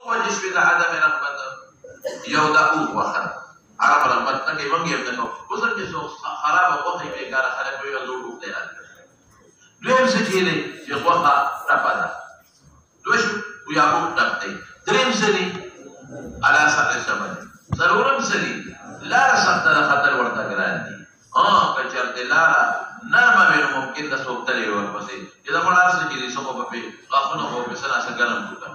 وجه شوي د عدم رغبت یو دا وخت عرب رغبت نه کوي موږ یې نه کوو اوس چې څوک خرابه غوښه یې بېکاره خلک وایي یو زوړ وخت دی دویم څه چې دی چې غوښه ټپه ده دوه شو یا موږ ټپ دی دریم څه دی علا سطح سمن څلورم څه دی لاره سخته ده خطر ورته ګران دي که چېرته لاره نرمه وي نو ممکن ده څوک تلې ورپسې چې د مړه هر څه چې دي څه خو به پرې غاښونه خو به څه ناسه ګرم کړو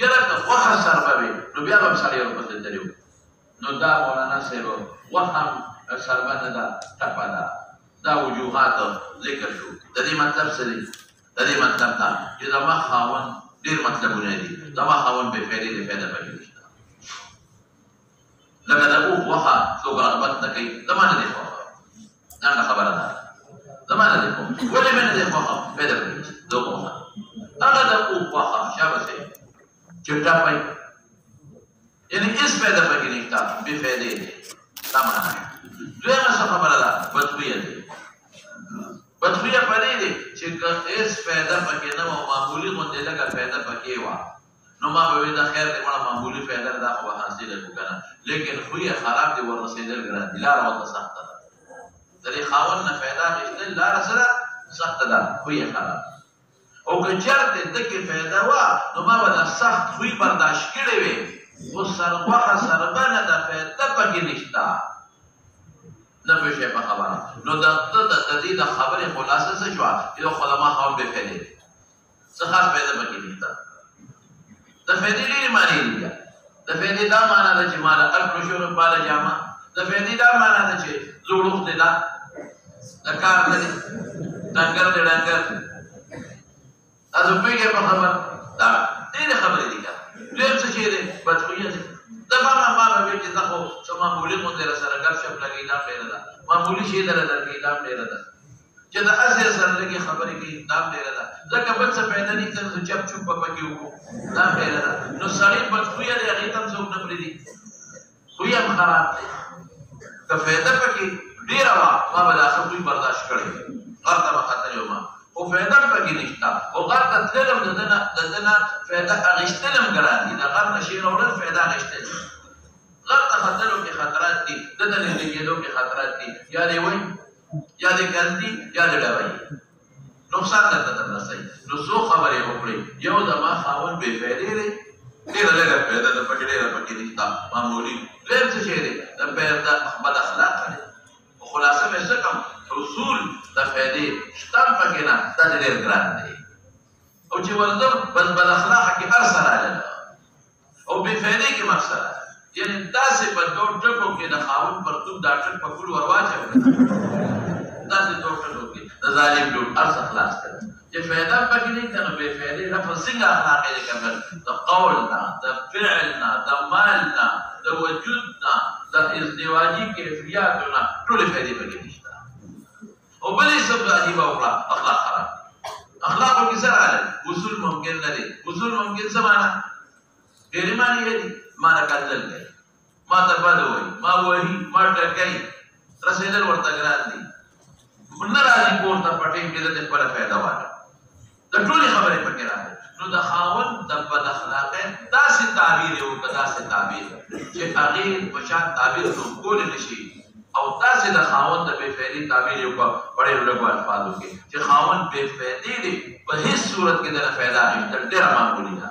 یره که غوښه سربه وي نو بیا به هم سړی ورپسې تللی نو دا مولانا صاحب غوښه هم سربه نه ده ټپه ده دا وجوهات ذکر شو د دې مطلب څه دی د دې مطلب دا چې زما خاوند ډېر مطلبونه دي زما خاوند بې فایدې دی فایده پکې نشته لکه د اوښ غوښه څوک رغبت نه کوي زما نه دی خوښه دا خبره ده زما نه دی خوښه ولې مې نه دی خوښه فایده پکې نشته د غوښه هغه د اوښ غوښه شابه صحیح چې ټپه یعنی هېڅ فایده پکې نشته بې فایدې دی دا معنا دویمه څه خبره ده بدخویه دی بدخویه په دې دی چې که هېڅ فایده پکې نه وه معمولي غوندې لږه فایده پکې وه نو ما به وایي دا خیر دی مړه معمولي فایده دا خو به حاصله کړو که نه لیکن خویه خراب دی وررسېدل ګران دي لاره ورته سخته ده د دې خاوند نه فایده اخېستل لاره سره سخته ده خویه خراب او که چېرته ده کې فایده وه نو ما به دا سخت خوی برداشت کړی وې خو غوښه سربه نه ده فایده پکې نشته نه پوه په خبره نو د دې د خبرې خلاصه څه شوه چې خو زما خاوند بې فایدې دی څه خاص فایده پکې نشته د فایدې ډېرې معنې دي بیا د فایدې دا معنا ده چې ما له الف شو روپاله جامه د فایدې دا معنا ده چې زوړ وخت دی دا د کار نه دی ډنګر دی ډنګر تاسو پوهېږئ په خبره دا ډېرې خبرې دي که دویم څه چې دی بدخویه دی د ما به وایي چې زه خو څه معمولي غوندې راسره ګپ شپ لګوي دا هم ډېره ده معمولي شی دله درکوي دا هم ډېره ده چې د هسې سره لږې خبرې کوي دا هم ډېره ده ځکه بل څه پیدا نه کړي نو چپ چوپ به پکې وکړو دا هم ډېره ده نو سړی بدخویه دی هغې ته هم څوک نه پرېږدي خوی هم خراب دی که فایده پکې ډېره وه ما به دا ښه خوی برداشت کړی غر ته به ختلی وم خو فایده هم پکې نشته خو غر ته تلل هم د ده نه فایده اخېستل هم ګران دي د غر نه شی راوړل فایده اخېستل غر ته ختلو کې خطرات دي د ده نږدې کېدو کې خطرات دي یا دې وایي یا دې ګل دي یا دې ډبوي نقصان درته در رسوي نو څو خبرې وکړئ یو زما خاوند بې فایدې دی ډېره لږه فایده ده پکې ډېره پکې نشته معمولي دویم څه شی دی د بد اخلاقه دی خلاصه مې څه کړم اصول د فایدې شته هم پکې نه دا دې ډېر ګران دی او چې ورځم بد اخلاقه کې هر څه راغله او بې فایدې کې هم هر څه راغله یعنی داسې په دوه ټکو کې د خاوند پرتوب دا ټک په کول ور واچوي داسې دوه ټکو کې د ظالم لور هر څه خلاص کړه چې فایده پکې نه که نو بې فایدې لفظ څنګه اخلاق یې کمل د قول نه د فعل نه د مال نه د وجود نه د ازدواجي کیفیاتو نه ټولې فایدې پکې نشته او بل یې څه عجیبه وکړه اخلاق خراب اخلاقو کې څه راغلی اصول ممکن نه دی اصول ممکن څه معنا ډېرې معنې یې دي ما نه کتل کوي ما ته بد وایي ما وهي ما ټکوي رسېدل ورته ګران دي نه راځي کور ته په ټیم کې د ده خپله فایده واله د ټولې خبرې پکې راغلې نو د خاوند د بد اخلاقۍ داسې تعبیر یې وکړه داسې تعبیر چې هغې په شان تعبیر څوک کولی نه شي او داسې د خاوند د بې فایدې تعبیر یې وکړه په ډېرو لږو الفاظو کې چې خاوند بې فایدې دی په هېڅ صورت کې د نه فایده اخېستل ډېره معمولي ده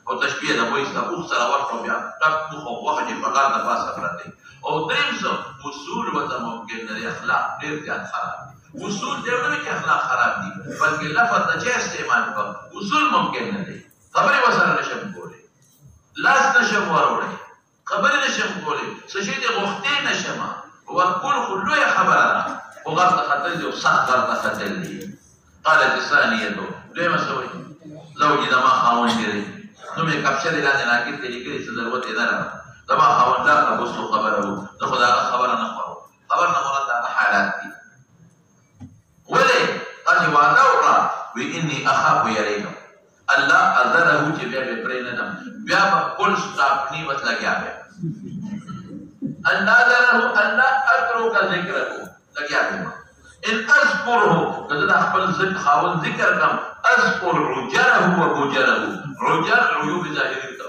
او تشبیه د وایي د اوښ سره ورکړو بیا ټپ اوښ او غوښه چې په غار د پاسه پرته دي او درېیم څه اصول ورته ممکن نه دی اخلاق ډېر زیات خراب دي اصول دې نه وي چې اخلاق خراب دي بلکې لفظ د چا استعمال کړه اصول ممکن نه دی خبرې ورسره نشم کولی لاس نشم وروړی خبرې نشم کولی څه شی دې غوښتې نشم ورکول خو لویه خبره ده خو غر ته ختل دي او سخت غر ته ختل دي قالت ثانیته دویمه څه وایي زوجي زما خاوند دی نو مې کپشه دې لاندې راکېد کې لیکلي څه ضرورت یې نه راغله زما خاوند لا تبصو خبره وو زه خو د هغه خبره نه خوړم خبر نه مراد د هغه حالات دي ولې تاسې وعده وکړه وی اني اخاف یریږم الله اذره چې بیا به پرې نه دم بیا به فل سټاپ نیمت لګیا بیا الله اذره الله اترک ذکره لګیا بیا ان اذكره کله خپل خاوند ذکر کم اذكر عجره و بجره عجر عیوب ظاهری ته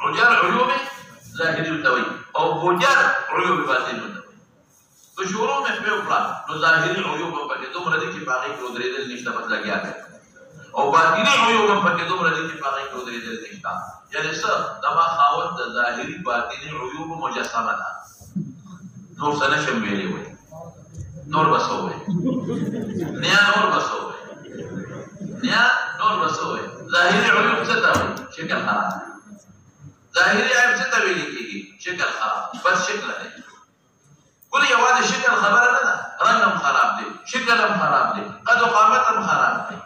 حجر عيوب ظاهري وتوي او بوجر عيوب باطني وتوي تو شروع مې په وکړه نو ظاهري عيوب په کې دومره دي چې باغې کې ودرېدل نشته بس لګیا دي او باطني عيوب په کې دومره دي چې باغې کې ودرېدل نشته یعنی څه دما خاوند د ظاهري باطني عيوب مجسمه ده نور څه نشم ویلې وي نور بسوي نیا نور بسوي نیا نور بسوي ظاهري عيوب څه ته وي شکل خراب ظاهري عيب څه ته ویل کېږي شکل خراب بس شکل دی ولې یوازې شکل خبره نه ده رنګ هم خراب دی شکل هم خراب دی قد و قامت هم خراب دی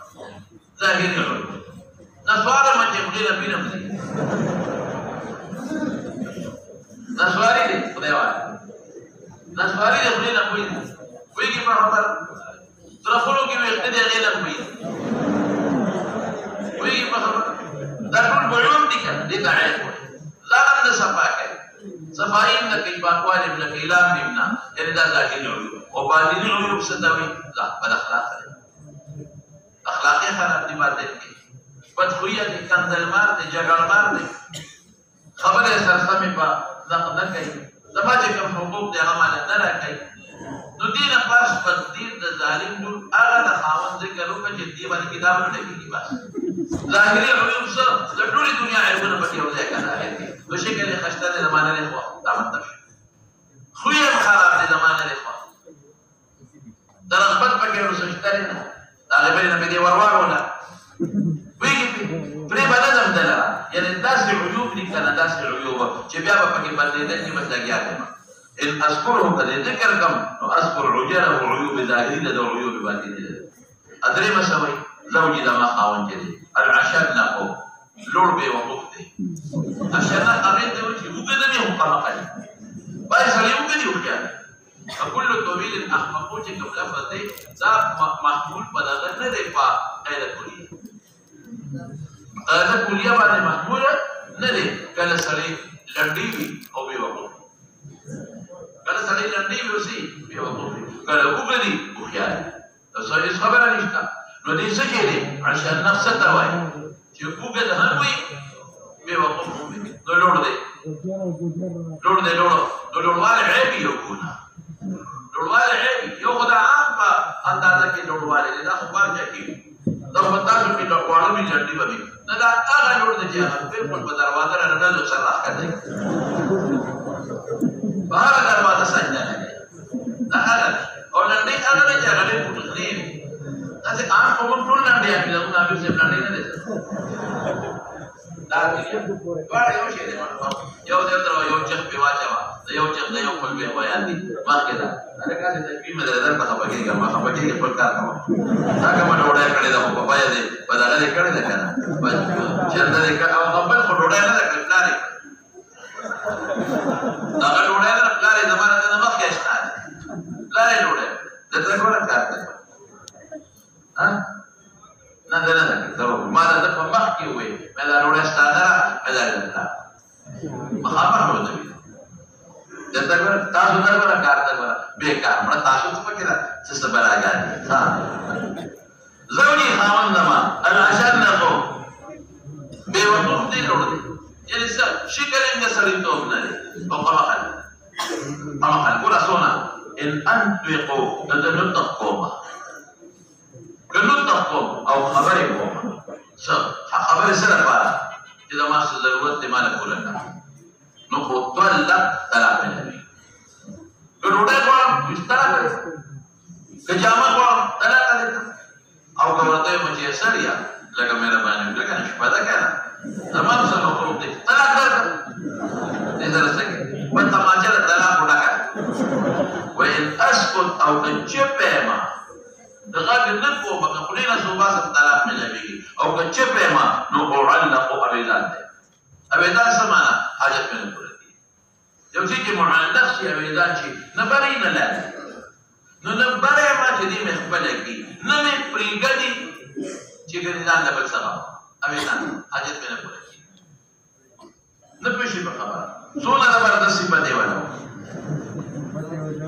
ظاهري عيوب نسواره مچې خپله بینم دی نسواري دی خدای وایي نسواري دی خپله کوي ویږي په خبر ترخلو کې وخت دی هغې نه کوي ویږي په خبر دا ټول عيوب دي که دې ته عیب وایي ځان نه صفا کوي صفایي هم نه کوي پاکوالي هم نه کوي اعلام هم نه یعنې دا ظاهري عيوب او باطني عيوب څه ته وایي بد اخلاقه دی اخلاقي خراب دي باطن کې بدخویه دی کنځلمار دی جګړمار دی خبرې سرسمې په نقد نه کوي زما چې کوم حقوق دی هغه ماله نه راکوي نو دې نه پاس په دې د ظالم نور هغه د خاوند ذکر وکړه چې دې باندې کتاب نه لګېږي بس ظاهري عيوب څه د ټولې دنیا عیبونه پکې یو ځای کې راغلي دي نو شکل یې ښایسته دی زمانه دی خوا دا مطلب شي خوی هم خراب دی زمانه دی خوا د رغبت پکې ورسشته دی نه طالبین نه پې دې ورواړوله ویږي پرې به نه ځم دلره یعنې داسې عیوب دي که نه داسې عیوب چې بیا به پکې بدلېدل چې بس لګیا دی ان اذكره قد ذكر كم اذكر عجره وعيوب ظاهري ده وعيوب باطني ده ادري ما سوي زوجي ده ما خاون جدي العشاء نقو لور به وقف دي عشان قبل ده وجهي وكده به مقامه باي سليم كده وكده فكل طويل احمق چې کوم لفظ دی دا محمول په دغه نه دی په قاعده کلیه قاعده کلیه باندې محمول نه دی کله سړی لنډي وي او به وقف کله سړی لنډي وي اوسي به وقف کله وګړي وخیال تاسو هیڅ خبره نشته نو دې څه کې دی عشان نفس ته وایي چې وګړي هم وي به وقف نو لوړ دی لوړواله عیب یو ګونه لوړواله عیب یو خدای عام په اندازه کې لوړواله دی دا خو بار کې دا په تاسو کې لوړواله می لنډي وي نه دا هغه لوړ دی چې هغه بالکل په دروازه راځي سره راځي بهر دروازه سجده نه دا هغه او لنډي هغه نه چې هغه پټخلي تاسو عام کوم ټول لنډي هغه نو نبی صاحب لنډي نه دي دا دې وړه یو شی دی یو ځل یو چې په واچوا یو چې یو خپل به وایي ما کې دا هغه چې تکوین مې درته په خبره کې ما خبره کې خپل کار کوم دا کومه ډوډۍ کړې ده په پایا دې په دا دې کړې ده کنه چې دا دې او خپل ډوډۍ نه ده کړې پلان دا ډوډۍ نه پلان زمانه د مخ کې شته پلان ډوډۍ د څه کار کوي ها نه ده ما ده په مخ کې وې مې دا ډوډۍ ستاره مې دا ده مخابر هو دی دته تاسو دا کار دا بیکار مړه تاسو څه پکې را څه سبا راغلی ها زوجي خاوند ما انا عشان نقو به وقوف دي لور دي یعنی څه شکل یې سړی ته نه دي او قمقل ګور اسونه ان انطقوا تدنطقوا کنطقوا او خبرې کوم څه خبرې سره پاره چې دا ما څه ضرورت دی مال کولنه نو خو طلق طلاق نه ډوډۍ کوم استرا کوي کجامه کوم طلاق نه او کومته مچې سړیا لکه مې باندې لکه شپه ده کنه زمام سره کوم دي طلاق درک دې درسه په تماچه طلاق وډاکه وان اسكت او کچپېما دغه نه کومه خپلینه صوبه سم طلاق ملويږي او کچپېما نو اورلق او اویدان ده اویدان سمانا حاجت مې نه پوره دي یو چې معلق شي اویدان شي نه بری نه لاله نو نه بری ما چې دې مې خپل کی نه مې پریګدي چې ګرځان د بل سبا اویدان حاجت مې نه پوره دي نه پېښې په خبره څونه زبردستی په دی ونه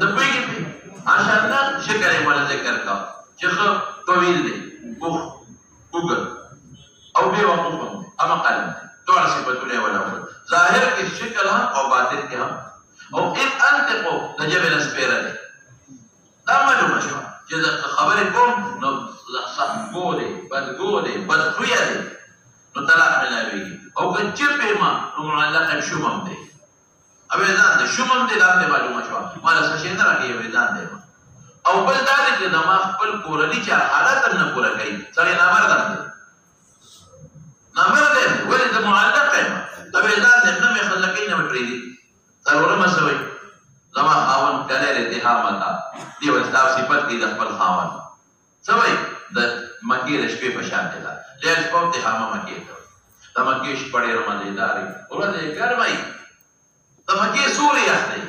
د پیګي عشان شکر یې ولا ذکر کا چې خو طویل دی وګ او به وقوف اما قلم ټول صفاتونه ولا ظاهر کې شکل هم او باطن کې هم او ان انتقو د جبه نسپیره دی دا معلومه شوه چې د خبرې کوم نو سختګورې بدګورې بدخویه دی نو طلاق ملاویږي او که چپې ما نو معلق شومم دی اویدان دی شومم دی دا هم معلومه شوه ما له څه شی نه راکوي اویدان دی او بل دا دی چې زما خپل کورني چې حالات هم نه پوره کوي سړی نامرده دی نامرده دی ولې زه معلق یم اویدان دی نه مې ښځه کوي نه مې پرېږدي څلورمه څه وایي زما خاوند کلی الاتهامه ده دې ورته صفت کوي د خپل خاوند څه وایي د مکې د شپې په شان دی ده ډېر شپه اتهامه مکې ته د مکې شپه ډېره مزېدارې ورځ یې ګرمه وي د مکې سوري یخ دی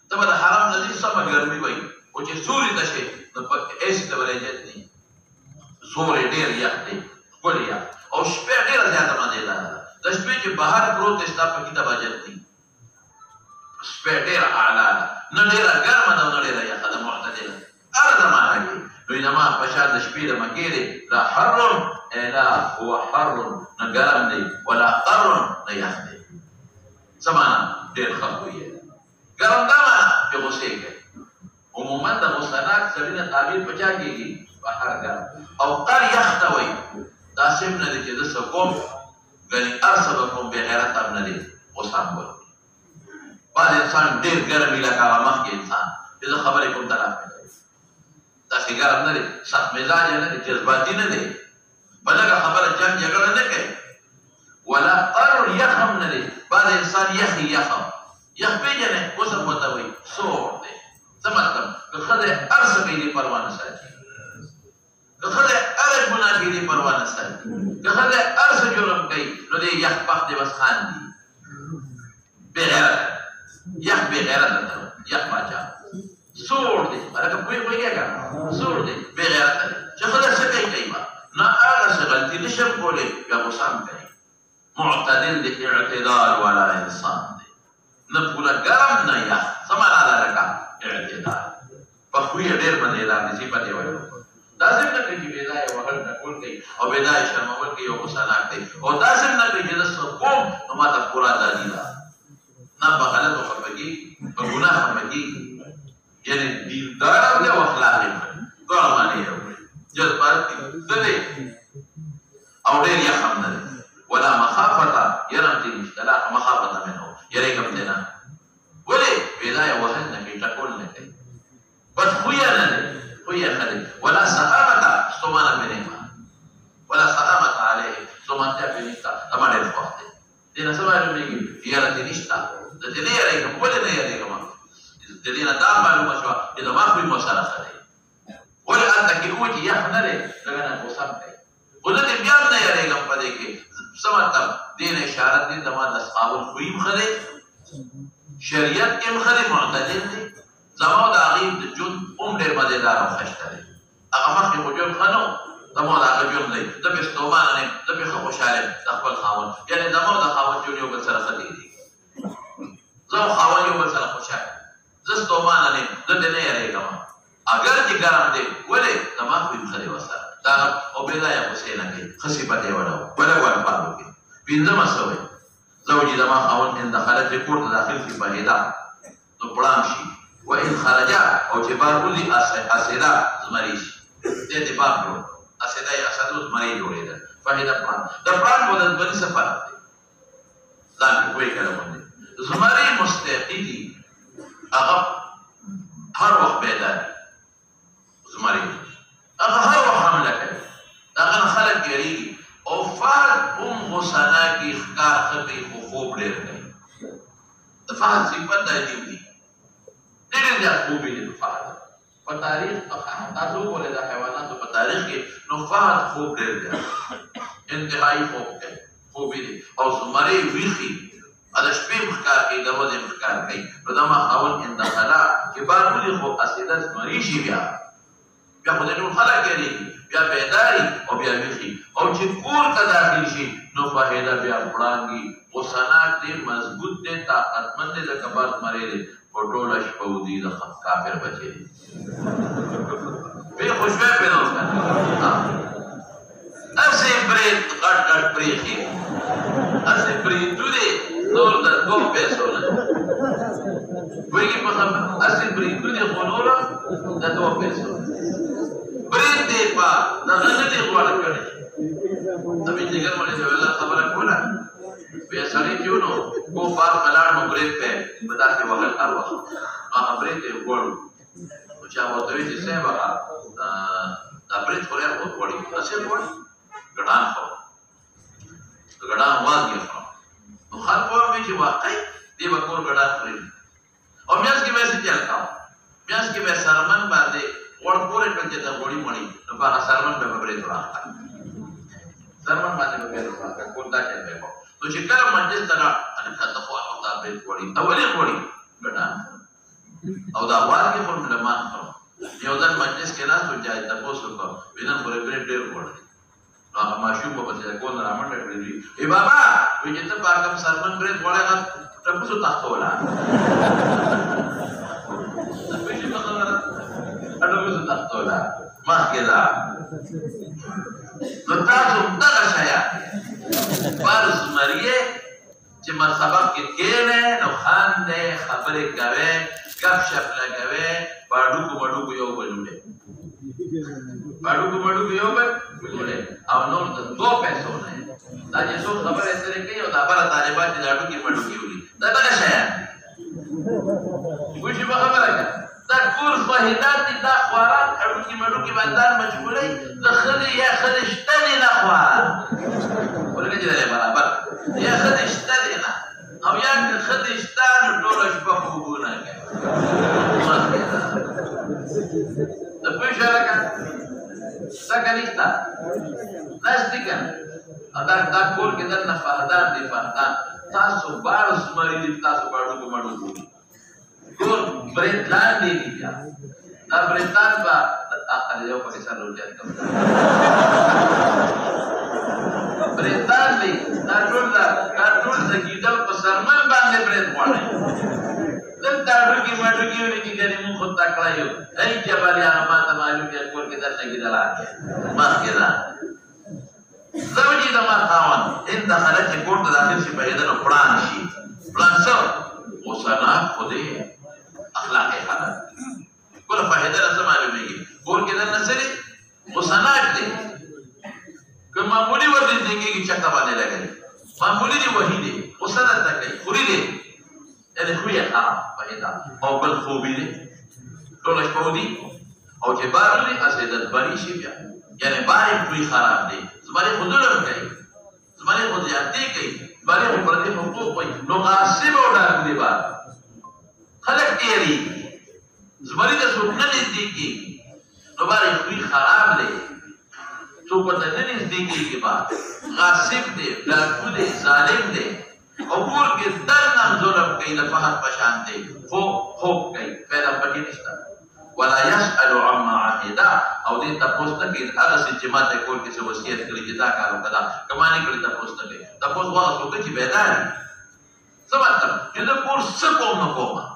ته به د حرم نه ځې سمه ګرمي وایي او چې سوري ته شې نو په ایسي ته به رجعت دی سوري ډېر یخ دی ښکلې یخ او شپې ډېره زیاته مزېداره ده د شپې چې بهر پروت دی ستا پکې ته به جت دی شپې ډېره اعلی ده نه ډېره ګرمه ده او نه ډېره یخه ده معتدله هره زمانه کې نو انما په شان د شپې د مکې دی لا حر لا هو حر نه ګرم دی ولا قر نه یخ دی څه معنا ډېر ښه خوی ګرم دا معنا چې غوسې کوي عموما د غوسناک سړي نه تعبیر په چا کېږي بهر ګرم او قر یخ ته وایي دا صرف نه دی چې زه څه کوم ګنې هر څه به کوم بېغیرت هم نه دی غوسه هم ورکوي بعض انسان ډېر ګرم وي لکه هغه مخکې انسان چې زه خبرې کوم طلاق مې کوي داسې ګرم نه دی سخت مزاجه نه دی جذباتي نه دی په لږه خبره جنګ جګړه نه کوي ولا قر یخ هم نه دی بعض انسان یخي یخ پېژنې اوس هم ورته وایي سوړ دی څه مطلب که ښځه هر څه کوي دې پروا نه ساتي که ښځه هره ګناه کوي دې پروا نه ساتي که ښځه هر څه جرم کوي نو دې یخ پخ دی بس خاندي بېغیرت یخ بېغیرته ته یخ باچا سوړ دی هلکه پوهېږې که سوړ دی بېغیرته دی چې ښځه څه کوي کوي به نه هغه څه غلطي نشم کولی بیا غوسه هم کوي معتدل دی اعتدال والا انسان دی نه پوره ګرم نه یخ څه معنا ده لکه اعتدال په خوی یې ډېر مزېدار دی صفت یې ویلو داسې نه کوي چې بېځایه وهل ټکول کوي او بېځایه شرمول کوي او غوسناک دی او داسې نه کوي چې زه څه کوم نو ما ته پوره ازادي ده نه په غلطو خفه کېږي په ګناه خفه کېږي یعنې دیندار هم دی او اخلاق یې ښه دواړه معنې یې وکړي جذبات دي څه دی او ډېر یخ هم نه دی ولا مخافته یره هم ځینې نشته لا مخافته منه یرېږم دی نه ولې بېځایه وهل نه کوي ټکول نه کوي بدخویه نه دی خویه ښه دی ولا سخامته ستومانه پرې نه ولا سخامته علیه ستومانتیا پرې نشته زما ډېر خوښ دی دې نه څه معلومېږي یره دې نشته د دې نه یېرېږم ولې نه یېرېږم د دې نه دا معلومه شوه چې زما خوی مو سره ښه دی ولې هلته کې و چې یخ نه دی لږه نه غوسه هم کوي خو زه دې بیا هم نه یېرېږم په دې کې څه مطلب دې نه اشاره دی زما د سخاوت خوی هم ښه دی شریعت کې هم ښه دی معتدل دی زما او د هغې د ژوند هم ډېر مزېدار او ښایسته دی هغه مخکې خو ژوند ښه نه و زما د هغه ژوند دی زه پرې ستومانه نه یم زه پرې ښه خوشحاله یم د خپل خاوند یعنې زما او د خاوند ژوند یو بل سره ښه تېرېږي زه او خاوند یو بل سره خوشحاله یم زه ستومانه نه یم زه ترې نه یېرېږم اگر چې ګرم دی ولې زما خو یم ښه دی ورسره دا او بېځایه غوسې نه کوي ښه صفت یې وله و بله الفاظ وکړي پنځمه څه وایي زوجي زما خاوند ان دخلت چې کور ته داخل شي فهیده نو پړام شي وان خرجا او چې بار وځي اسیده زمري شي دې دې بار کړو اسیده یې اسدو زمري جوړېدل فهیده پړام د پړام په د زمري څه فرق دی ځان کې کوی کله باندې زمري مستقیدي هغه هر وخت بیدار زمري هغه هر وخت حمله کوي هغه نه خلک ګېرېږي او فهد هم غوسه کې ښکار ښه کوي خو خوب ډېر کوي د فهد صفت دا عجیب دي ډېر زیات خوبې دي د فهد په تاریخ تاسو وګورئ د حیواناتو په تاریخ کې نو فهد خوب ډېر زیات انتهایي خوب کوي خوبې دي او زمري ویښي د شپې هم ښکار کوي د ورځې هم ښکار کوي نو زما خاوند اندخلا چې بار ولي خو اسیده زمري شي بیا خو د ټول خلک ګېرېږي بیا بیداري او بیا ویښي او چې کور ته داخل شي نو فهیده بیا وړانګي غوسناک دی مضبوط دی طاقتمند دی لکه بار زمری دی په ټوله شپه ودي د کافر بچی دی پرې خوشبه پرې نه وکړه هسې برید غټ غټ پرېښي هسې بریدونه نور دوه پیسو نه وایي په اصل بریدونه خو نوره د دوه پیسو برید دی په دغه نه دی غوړه کړی ابھی جگر مړي دی ولا خبره کوله بیا سړی کیونو کو بار ملاړ نو برید په بدا کې وغل کار وکړ هغه برید دی وړو او چا وته وی چې څه وکړه دا برید خوري او وړي اصل وړي ګډان خو ګډان واګي خو نو هر کوم چې واقعي دی وکور ګډان خوري او میاس کې مې څه چل کاو میاس کې مې سرمن باندې ور پورې پکې دا وړي مړي نو په سرمن په برید راځه سرمن باندې په برید راځه کوم دا چې به نو چې کله مجلس ته ان کته خو او دا برید وړي اولې وړي ګډان او دا واګي خو ملمان خو یو ځل مجلس کې نه سوچای تاسو کو وینم پر برید ډېر وړي هغه ماشوم په څیر کول نه رامنډه کړی ای بابا وې چې ته پاکم سرمن برید وړه تاسو تاسو ولا وې چې خبره اډو تاسو ولا ما کېدا نو تاسو دغه شیا بارس مریه چې ما سبق کې کېنه نو خان دې خبرې کوي کب شپ لګوي باډو کو یو بلوله باډو یو بلوله او نور د دوه پیسو نه دا چې څو خبرې سره کوي او دا بل طالبان چې داډو کې ولي دا دغه شیا وې چې خبره کوي دا کور فهدات دا خوارات اړو کې باندې مجبورې د خدي یا خدشتنی نه خوار ولګي دې برابر یا خدشتنی نه او یا خدشتان ټول شپه خوبونه کوي د پښه راکا څنګه نشتا لاستیکا دا کور کې درنه فهدات دی فهدات تاسو بار سمري دي تاسو باډو کو کور برید لاندې دي بیا دا بریتان با اخر یو په سر روجه کوم بریتان دی دا ټول د گیډل په سرمن باندې برید وړي دلته ډوګي ماډوګي ونی چې ګنې مون خو تکړه یو ای جبالیان ما ته معلوم دی کور کې درته گیډل راځي ما کېدا زوجي دما خاون ان دخلت کور ته داخل شي په دې نو پلان شي پلان څه وسنا خوده اخلاقی حالت کل فائدہ رسم معلومیگی کور کے در نسلی مسانات دے کہ معمولی وردی دیکھے گی چکا بانے لگے معمولی دی وحی دے مسانات تکے خوری دے یعنی خوی حرام فائدہ او بل خوبی دے دولش پودی او چه بارو دے اسیدت باری شی بیا یعنی باری خوی خراب دے زمانی خودلم کئی زمانی خود یادی کئی زمانی خود پردی حقوق کئی نو غاسب او ڈاک دے بار خلق تیری زمری دا سوکنا نزدیکی نو باری خوی خراب لے سوکتا نزدیکی کے بعد غاسب دے ڈاکو دے ظالم دے عبور کے در نام ظلم کئی لفحت پشان دے خوب کئی پیدا پکی نشتا ولا یسألو عما عاہدا او دے تپوستا کہ اگر سے جماعت کور کسی وسیعت کری جدا کارو کدا کمانی کری تپوستا کہ تپوس واقع سوکا چی بیداری سمجھتا جدا کور سکوم نکوما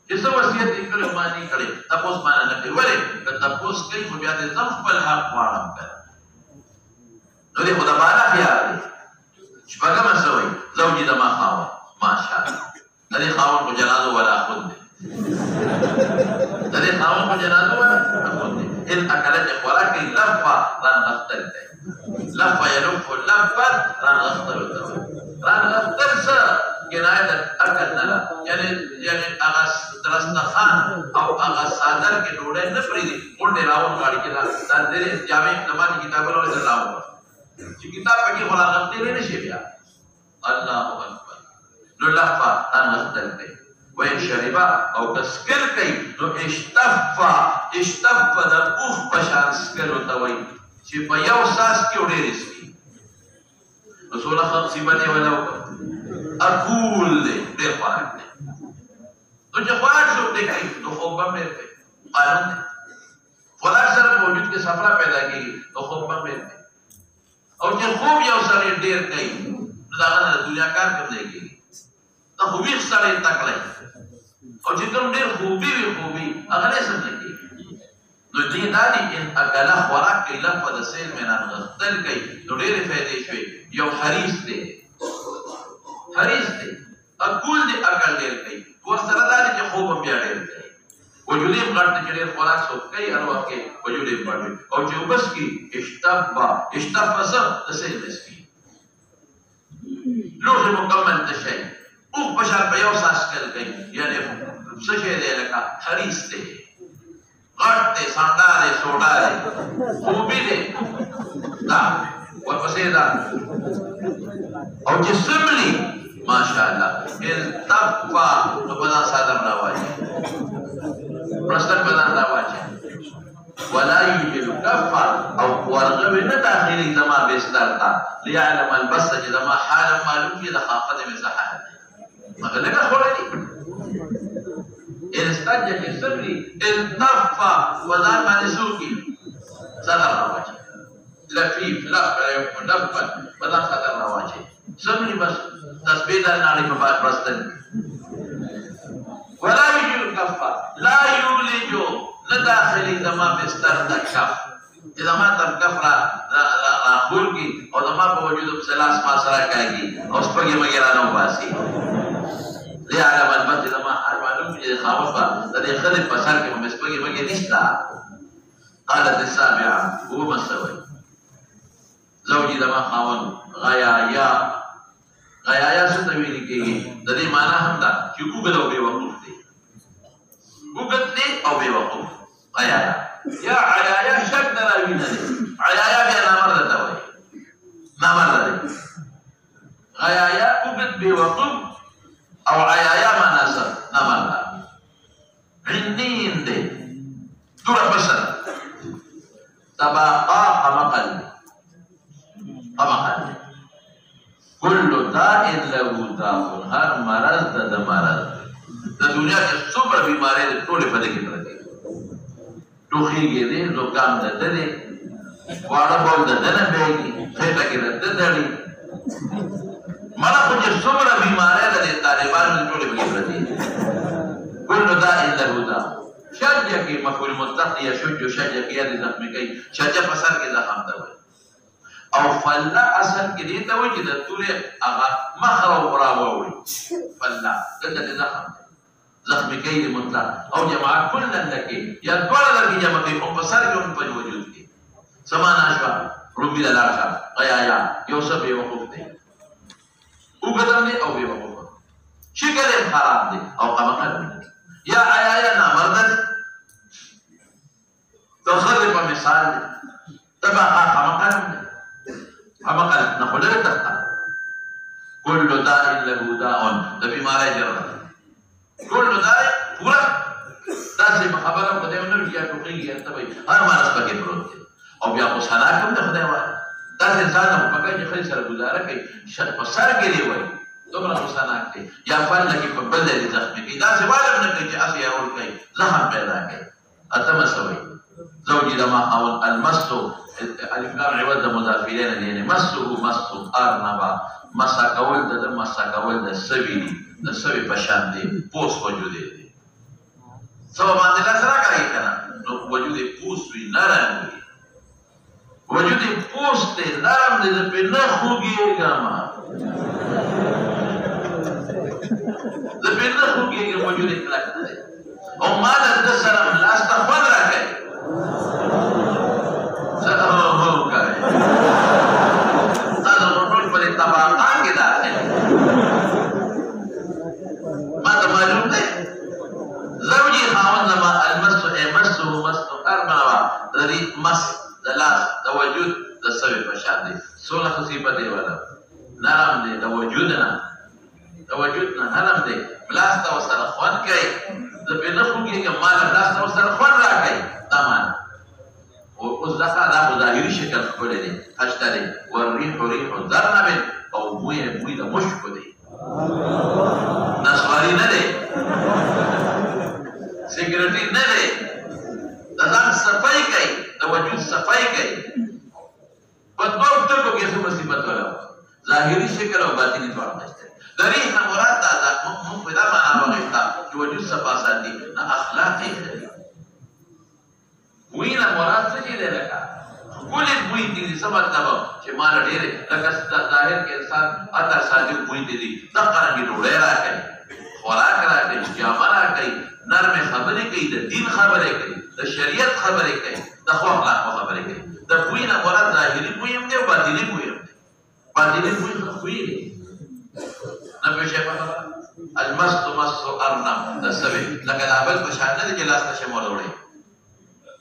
جسا وصیت کړي مانی کړي تاسو معنا نه کوي ولې تاسو کوي خو بیا دې زم خپل حق وارم کړ نو دې خدای بالا خیال دې شپږه مسوي زوجي دما خاو ماشاءالله دې خاو کو جنازه ولا خود دې خاو کو جنازه ولا خود ان اکلت خوراک لفا ران غفتل لفا يلف لفا ران غفتل ران غفتل سره کنایت اکل نلا یعنی اغا درستخان او اغا صادر کے ڈوڑے نفریدی مونڈے راون گاڑی کے در دیرے جامع نمانی کتاب اللہ در راون چی کتاب پکی خلا غفتے لینے شیبیا اللہ اکبر نو لفا تان غفتل کئی وین شریبا او کسکر کئی نو اشتفا در اوخ پشان سکر ہوتا وی چی پا یو ساس کی اڑے رسی رسول خمسی بنے والا اوپر اکول دے دیر خوراک دے تو جو خوراک سوک دے گئی تو خوبا میر پہ قانون دے خوراک سر موجود کے سفرہ پیدا کی تو خوبا میر پہ اور جو خوب یا سر دیر گئی نداغن دنیا کار کر دے گئی تو خوبی سر تک لئی اور جتن دیر خوبی اگلے سمجھے گئی نو دی دادی ان اگلا خوراک کی لفظ سیل میں نان غختل گئی تو دیر فیدے شوی یو حریص دے حریص دے اقول دي اکل ډیر کوي ور سره دا چې خوب بیا ډیر کوي وجودي غړ ته ډیر خوراک سو کوي هر وخت وجودي پړوي او چې وبس کی اشتفص تسې مسکی لوح مکمل تشي او بشر په یو ساس کل کوي یعنی څه شي دی لکه حریص دی غړ ته سانډا دی سوډا دی خوبي دی دا ورپسې دا او چې سملی ماشاءالله التفا نو بدن صادم راواجه پرستک بدن راواجه ولا يوجد كفا او ورغب نه داخلي زما بستر تا ليعلم البس چې زما حال معلوم کې د خاقه د مساحه مګر لکه خوري استاجه کې سملی التفا ولا منسوقي صدر راواجه لفيف لفا بدن صدر راواجه سملی بس تسبیح در نالی مفاد پرستن ولا یجو کفا لا یولجو نداخلی دما بستر دا کف دما تر کف را خول کی او دما پا وجود بسلاس ما سرا کائی او سپگی مگرانو باسی لیعلم البت دما حال معلوم جد خامت با دادی خلق پسر که ہم سپگی مگی نشتا قالت السابعہ وہ مسوئی زوجی دما خاون غیایا غیایا څه ته ویل کېږي د دې معنا هم ده چې اوږد او بې وقوف دی اوږد دی او بې وقوف غیایا یا عیایا شک نه راوینه دی عیایا بیا نامرده ته وایي نامرده دی غیایا اوږد بې وقوف او عیایا معنا څه نامرده عنین دی دوره بشر طبقا قمقل قمقل كل داء له داء هر مرض د مرض د دنیا کې څومره بیماری د ټولې په دې کې پرته ټوخیږي دې زکام ده دې واړه بول ده نه بیږي خېټه کې ده دړي مړه خو چې څومره بیماری ده د طالبانو د ټولې په کې پرته كل داء له داء شجع کې مفعول مطلق یا شجع کې د زخم کوي شجع په سر کې زخم ده او فلا اصل کې دې ته وایي چې د تورې هغه مخ راوړي فلا دغه زخم کوي مطلق او جماعت کله لکه یا ټول لکه جمع کوي په سر کې هم په وجود کې سمانا شوا روبي لاله غیا یو څه به وقوف دی وګدم دی او به وقوف شکل خراب دی او قمقل یا آیا نامرد دی تخرب مثال دی تبع قمقل دی قمقل نقول تختا كل داء له داء ده بیماری جرد كل داء پورا داسې خبره په دې ونه بیا ټوکېږي ته وایي هر مانس پکې پروت دی او بیا خو سنا کوم د خدای وایي داسې انسان په پکې چې خپل سره گزاره کوي په سر کې دی وایي دومره خو سنا کوي یا فن کې په بل دې زخمي کوي داسې وایي نه کوي چې اسی اول کوي زخم پیدا کوي اتم سوي زوجي لما او المس الف لام عوض د مضافین دي یعنی مسو ارنبا مسا کول د سوي د سوي په شان دي پوس وجود دي سبا باندې لاس راکړی کنه نو وجود پوس وی نرم دي وجود پوس ته نرم دي په نه خوږیږي ما د په نه خوږیږي وجود کلک دی او ما د سره لاس ته خبر راکړي هو کوي دا د ټول په طبقه کې داخل ما ته معلوم دی زوجي خاوند ما المس اربعه ذي مس ثلاث د وجود د سوي په شان دي سوله خصيبه دی ولا نرم دي د وجودنا نرم دي بلاست او سره خوان کوي د بنه خوږي مال بلاست او سره خوان راکړي تمام او ځکه دا ظاهري شکل خپل دی اشتري والريح ريح ذرنب او بوی د مشک دی نسواري نه دی سیګریټي نه دی د ځان صفای کوي د وجود صفای کوي په دوه ټکو کې څه مصیبت ولا ظاهري شکل او باطني ډول نشته د ریح مراد دا مو په دا معنا وغیرہ چې وجود صفا ساتي نه اخلاقي وینا مراد څه دی لکه ولې بوی دي څه مطلب چې ما له ډېرې لکه ظاهر کې انسان عطر صادق بوی دي دغه رنګې ډوډۍ راکوي خوراک راکوي جامه راکوي نرمې خبرې کوي د دین خبرې کوي د شریعت خبرې کوي د ښو اخلاقو خبرې کوي د بوی نه مراد ظاهري بوی هم دی او باطني بوی هم دی باطني بوی ښه خوی دی نه پوهېږې په خبره المست مس ارنب د سوي لکه د بل په شان نه دی چې لاس ته شمال وړی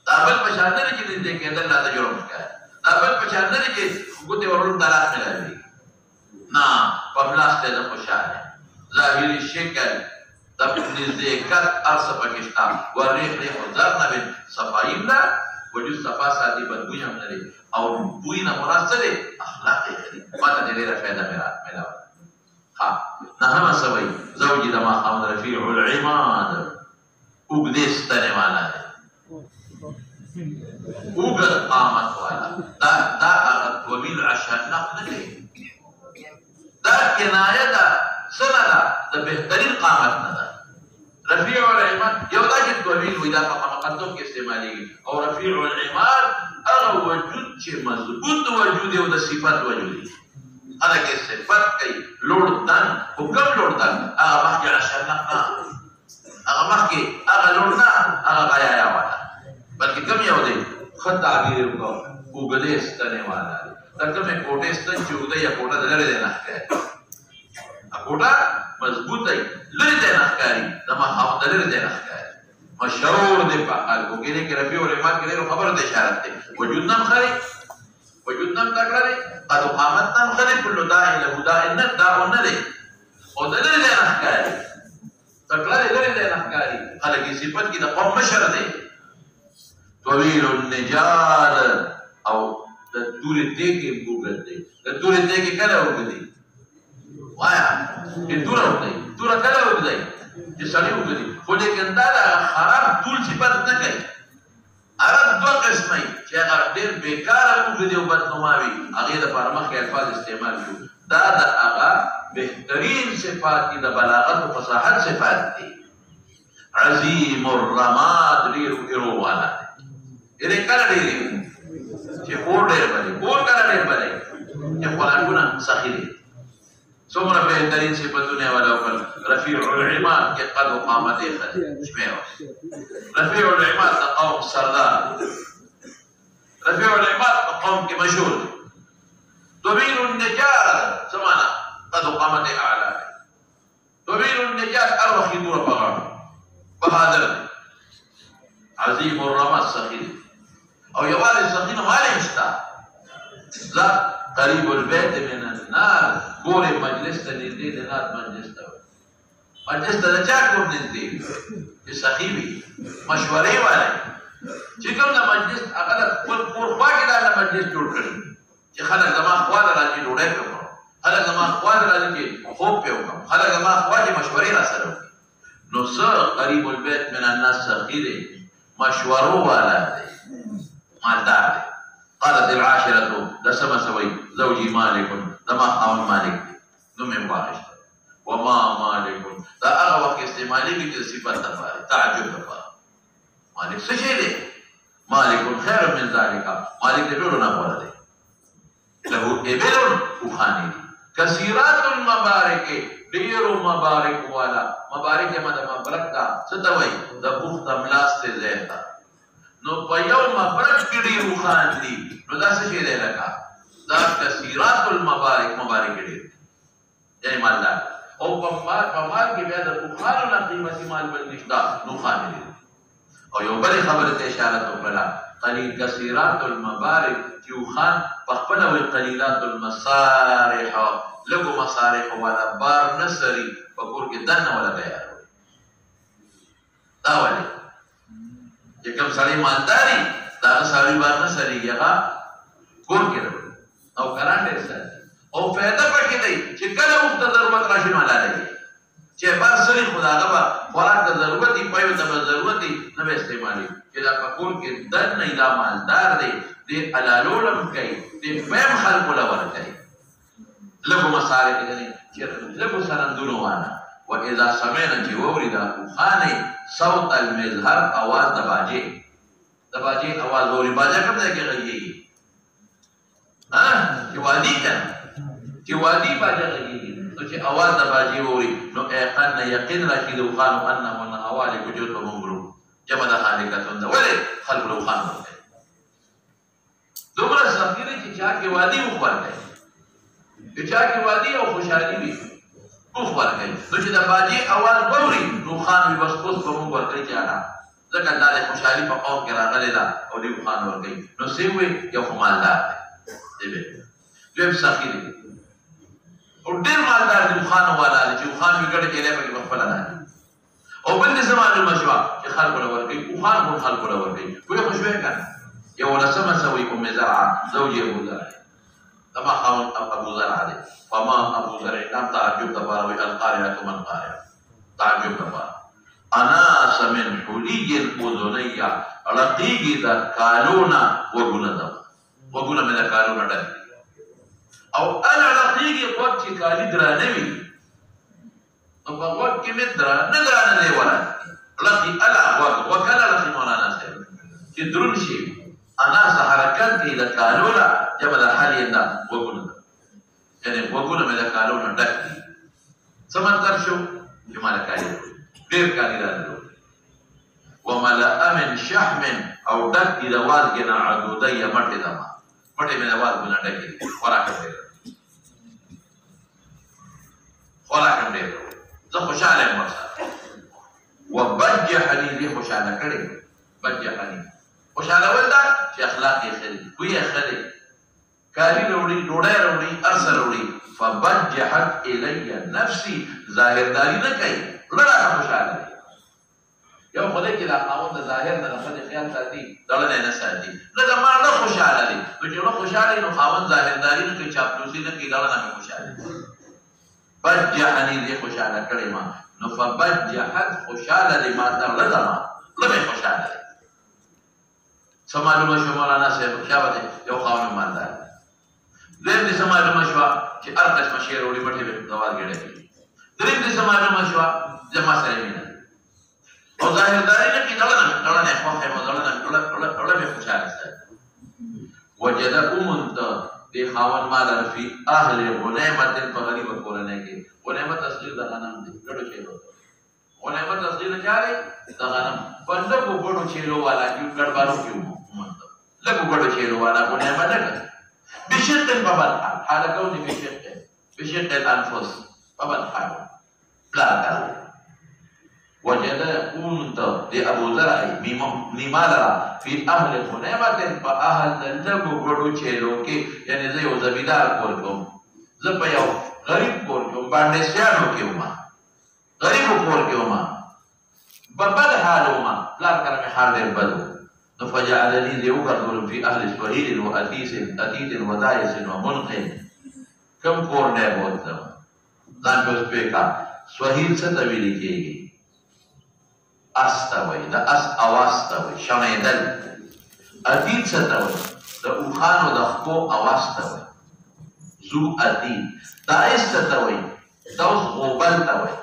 دا بل په شان نه دی چې نږدې کېدل راته جرم ښکاري دا بل په شان نه دی چې ګوتې ورونو ته لاس ملاوي نه په ملاس ته زه خوشحاله ظاهري شکل د نزدېکت هر څه پکې شته ورېخ ریخ زر نه وي صفایي هم ده وجود صفا ساتي بدبوی هم لري او بوی نه مراد څه دی اخلاق یې ښه دي ما ته ډېره فایده میلاوه ها نهمه سوی زوجي د ماښام رفیع العماد اوږدې ستنې والا دی اوږد قامت والا دا هغه طویل عشنق نه دی دا کنایه ده څه نه ده د بهترین قامت نه ده رفیع العماد یو دا چې طویل وي دا په مقدم کې استعمالېږي او رفیع العماد هغه وجود چې مضبوط وجود او د صفت وجود دی هغه کې صفت کوي لوړ دن خو کوم لوړ دن هغه مخکې عشنق نه هغه مخکې هغه لوړ نه هغه غیایا والا بلکې کوم یو دی ښه تعبیر یې وکړو اوږدې ستنې والا دی دا کومې کوټې ستن چې اوږده یا کوټه د لرې دی نه ښکاري کوټه مضبوطه وي لرې دی نه ښکاري د ماښام د لرې دی نه ښکاري مشهور دی په خلکو کې دی کې رفیع العماد کې ډېرو خبرو ته اشارت دی وجود نه هم ښه دی وجود نم تکړه دی قد قامت نم ښه دی کلو داع له داع نه داع نه دی او د لرې دی نه ښکاري تکړه دی لرې دی نه ښکاري خلک یې صفت کې د قوم مشر دی طویل النجال او د تورې تېږې اوږد دی د تورې تېږې کله اوږد دی وایه چې توره اوږد دی توره کله اوږد دی چې سړی اوږد دی خو لیکن دا د خراب طول صفت نه کوي عرب دو قسمه چې هغه ډېر بېکاره اوږد دی او بدنما وي هغې دپاره مخکې الفاظ استعمال کړو دا د هغه بهترین صفات دي د بلاغت او فصاحت صفات دي عظیم الرماد ډېر ایرو والا دی ایرې کله ډېرې چې اور ډېر بلې اور کله ډېر بلې چې خوراکونه سخي دي څومره بهترین صفتونه والا وکړل رفیع العماد کې قد و قامت یې ښه دی شمېره رفیع العماد د قوم سردار رفیع العماد په قوم کې مشهور دی طویل النجات څه معنا قد و قامت یې اعلی دی طویل النجات هر وخت یې توره په غاړه بهادر دی عظیم الرماد سخي دی او یوازې سخي نه مال یې شته لا قریب البیت من النار ګورې مجلس ته نږدې د نار مجلس ته مجلس ته د چا کور نږدې وي چې سخي وي مشورې والی چې کوم د مجلس هغه د خپل کور خوا کې دا مجلس جوړ کړي چې خلک زما خوا ته راځي ډوډۍ پې وکړم خلک زما خوا ته راځي چې خوب پې وکړم خلک زما خوا چې مشورې را سره وکړي نو څه قریب البیت من الناس سخي دی مشورو والا دی مالدار دی قالت العاشرة لسما سوي زوجي مالك لما خاون مالك نوم مبارش وما مالك دا هغه وخت استعمالي کې چې صفات لپاره تعجب لپاره مالک څه شی دی مالک خير من ذلك مالک دې ټول نه غوړه دی له ابل وخاني كثيرات المبارك ډیرو مبارک والا مبارک یې مده مبارک دا څه ته وایي د بوخت املاس ته زیاته نو په یو مبارک کې ډېر وخان دي نو دا څه شی دی لکه دا کثیرات المبارک مبارک ډېر یعنې مالدار او په مال کې بیا د وخانو نه قیمتي مال بل نشته نو خان دي او یو بلې خبرې ته اشاره وکړه قلیل کثیرات المبارک چې وخان په خپله وایي قلیلات المصارح لږو مصارح والا بار نه سري په کور کې دننه ولا تیاروي دا ولې چې کوم سړی مالداري دا هغه سړی بار نه سرېږي هغه کور کې راوړي او ګران ډېر ساتي او فایده پکې دی چې کله ورته ضرورت راشي نو حلاله وي چې بار سري خو د هغه به خوراک ته ضرورت وي پیو ته به ضرورت وي نه به استعمالوي چې دا په کور کې دننه دا مالدار دی دې حلالول هم کوي دې بیم خلکو له ورکوي لږو مصارف دي چې لږو سرندونو وانا واذا سمعنا چې واورېده اوښانې صوت المزهر اواز د باجې اواز اوري باجه کوم ځای کې غږېږي چې وادي کنه چې وادي باجه غږیږي نو چې اواز د باجې ووري نو ایقان نه یقین راشي د اوښانو انهن هوالک وجود به مونږ جمع د خالقتون ده ولې خلق له اوښانو ورکوي دومره سختی دی چې چا کې وادي اوښ ورکوي چې چا کې وادي او خوشحالي وي اوښ ورکوي نو چې د باجې اواز واوري نو اوښان وي بس اوس به مونږ ورکوي چې انا ځکه دا د خوشحالي په قوم کې راغلې ده او دې اوښان ورکوي نو څه وي یو خو مالدار دی دویم سخي دی او ډېر مالدار دی اوښانو والا دی چې اوښان وي ګډه کېلی پکې په خپله راځي او بل دې څه معلومه شوه چې خلکو له ورکوي اوښان هم خلکو له ورکوي پوهې خو شوې که نه 11 سوی ام زرعه زوج ابو زرع لما خاون ابو زرع دی فما ابو زرع نام تعجب دپاره وي القارعة من قارعة تعجب دپاره اناس من حلي الاذني رقیږي د کالونه وګونه ده وګونه مې د کالونه ډکې او انا رقیږي غوږ چې کالي درانه وي نو په غوږ کې مې درانه دی ولا رقي الا غوږ وکله رقي مولانا صاحب چې درون شي اناس حرکت کې د کالونه جمع د حلي ده وګونه ده یعنې وګونه مې د کالونه ډک دي څه مطلب شو چې ما د کالي ډېر کالي راغلو وملأ من شحم او ډک دي د وازګې نه عدودی مټې ده ما مټې مې د وازګو نه ډکې دي خوراک هم ډېر خوراک هم ډېر زه خوشحاله یم ورسره وبجحني دې خوشحاله کړې بجحني خوشحالول دا چې اخلاق یې ښه دي خوی یې ښه دی کالي راوړي ډوډۍ راوړي هر څه راوړي فبجحت الی نفسي ظاهرداري نه کوي زړه راته خوشحاله دی یو خدای چې دا خاوند د ظاهر نه د ښځې خیال ساتي زړه نه ساتي نه د ما نه خوشحاله دی نو چې زړه خوشحاله وي نو خاوند ظاهرداري نه کوي چاپلوسي نه کوي زړه نه مې خوشحاله دی بجحني دې خوشحاله کړې ما نو فبجحت خوشحاله دی ما ته زړه ما زړه مې خوشحاله دی څه معلومه شوه مولانا صاحب شابه دی یو خاوند مالدار دویم دې څه معلومه شوه چې هر قسمه شی راوړي مټې به د وازګې ډکې دریم دې څه معلومه شوه زما سره مینه او ظاهرداري نه کوي زړه نه خوښ یم زړه مې خوشحاله ساتي وجده وموند دې خاوند مالدار فی اهل غنیمت په غریبه کورنۍ کې غنیمت تصغیر د غنم دی ګډو چیلو غنیمت تصغیر د چا دی د غنم په لږو ګډو چیلو والا کې ګډبارو کې وموند لږو ګډو چیلو والا غنیمت نه کوي بشق په بد حال حال کونې بشق الانفس په بد حال پلار کړی وجده وموند د ابو زرع نیمالره فی اهل غنیمت په اهل د لږو ګډو چیلو کې یعنې زه یو زمیندار کور کې وم زه په یو غریب کور کې وم باندېسیانو کې وم غریبو کور کې وم په بد حال وم پلار کره مې حال ډېر بد و نو فجعلني دې وګرځولم فی اهل سهیل وعتیت ودایس ومنقن کم کور نه بوتلم ځان په اوس پوه کا سهیل څه ته ویل کېږي اس ته وایي د اس اواز ته وایي شڼېدل عتیت څه ته وایي د اوښانو د خپو اواز ته وایي ذو عتیت دایس څه ته وایي دا اوس غوبل ته وایي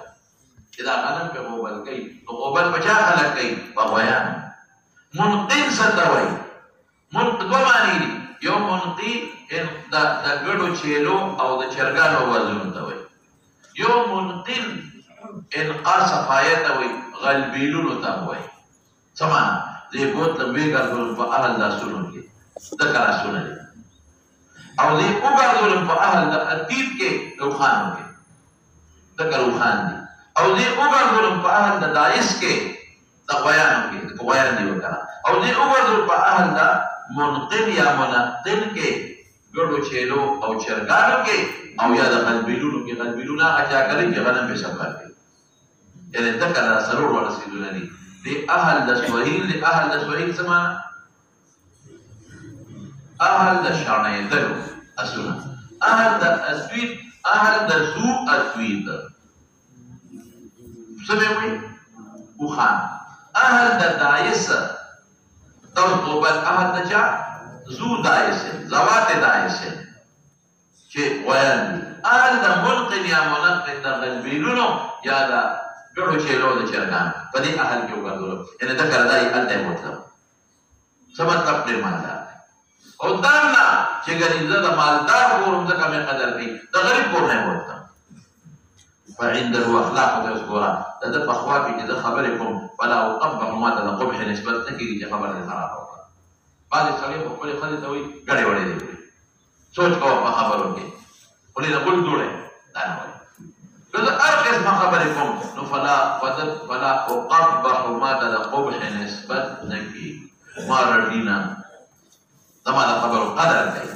چې دا غنم پې غوبل کوي نو غوبل په چا خلک کوي په غویانو منقین څه ته وایي دوه معنی دي یو منقي د ګډو چیلو او د چرګانو وزنو ته وایي یو منقین انقا صفایه ته وایي غلبیلونو ته وایي څه معنی دې بوتلم ویې په اهل لاسونو کې دغه لاسونه دي او دې وګرځولم په اهل د عتیت کې د اوښانو کې دغه اوښان دي او دې وګرځولم په اهل د دایس کې د غویانو کې د غویان دي وکړه او دې وګرځول په اهل د منقن یا منقن کې ګډو چیلو او چرګانو کې او یا د غلبیلونو کې غلبیلونه هغه چا کوي چې غنم پې سفر کوي یعنې دغه دا څلور ورسېدونه دي د اهل د سهیل د اهل د سهیل څه معنی اهل د شڼېدلو اسونه اهل د اسوید اهل د ذو اسوید څه به وایي اوښان اهل د دایس توبل اهل د چا ذو دایس ذوات دایس چې غویان دي اهل د منقن یا منقن د غلبیلونو یا د ګډو چیلو د چرګانو په دې اهل کې وګرځولم یعنې دغه دا یې هلته یې بوتلم څه مطلب ډېر مالدار او دا نه چې ګنې زه د مالدار کور هم ځکه مې قدر کوي د غریب کور نه یې ووتم فعنده اخلاقو ته اوس ګوره د ده په خوا کې چې زه خبرې کوم فلا اقبح ما ته د قبح نسبت نه کېږي چې خبره دې خرابه وکړه بعضې سړی په خپلې ښځې ته وایي ګډې وړې دې وړي سوچ کوه په خبرو کې خولې د ګل جوړی دا نه وایي که زه هر قسمه خبرې کوم نو فلا اقبح ما ته د قبح نسبت نه کېږي ما رټي نه زما د خبرو قدر کوي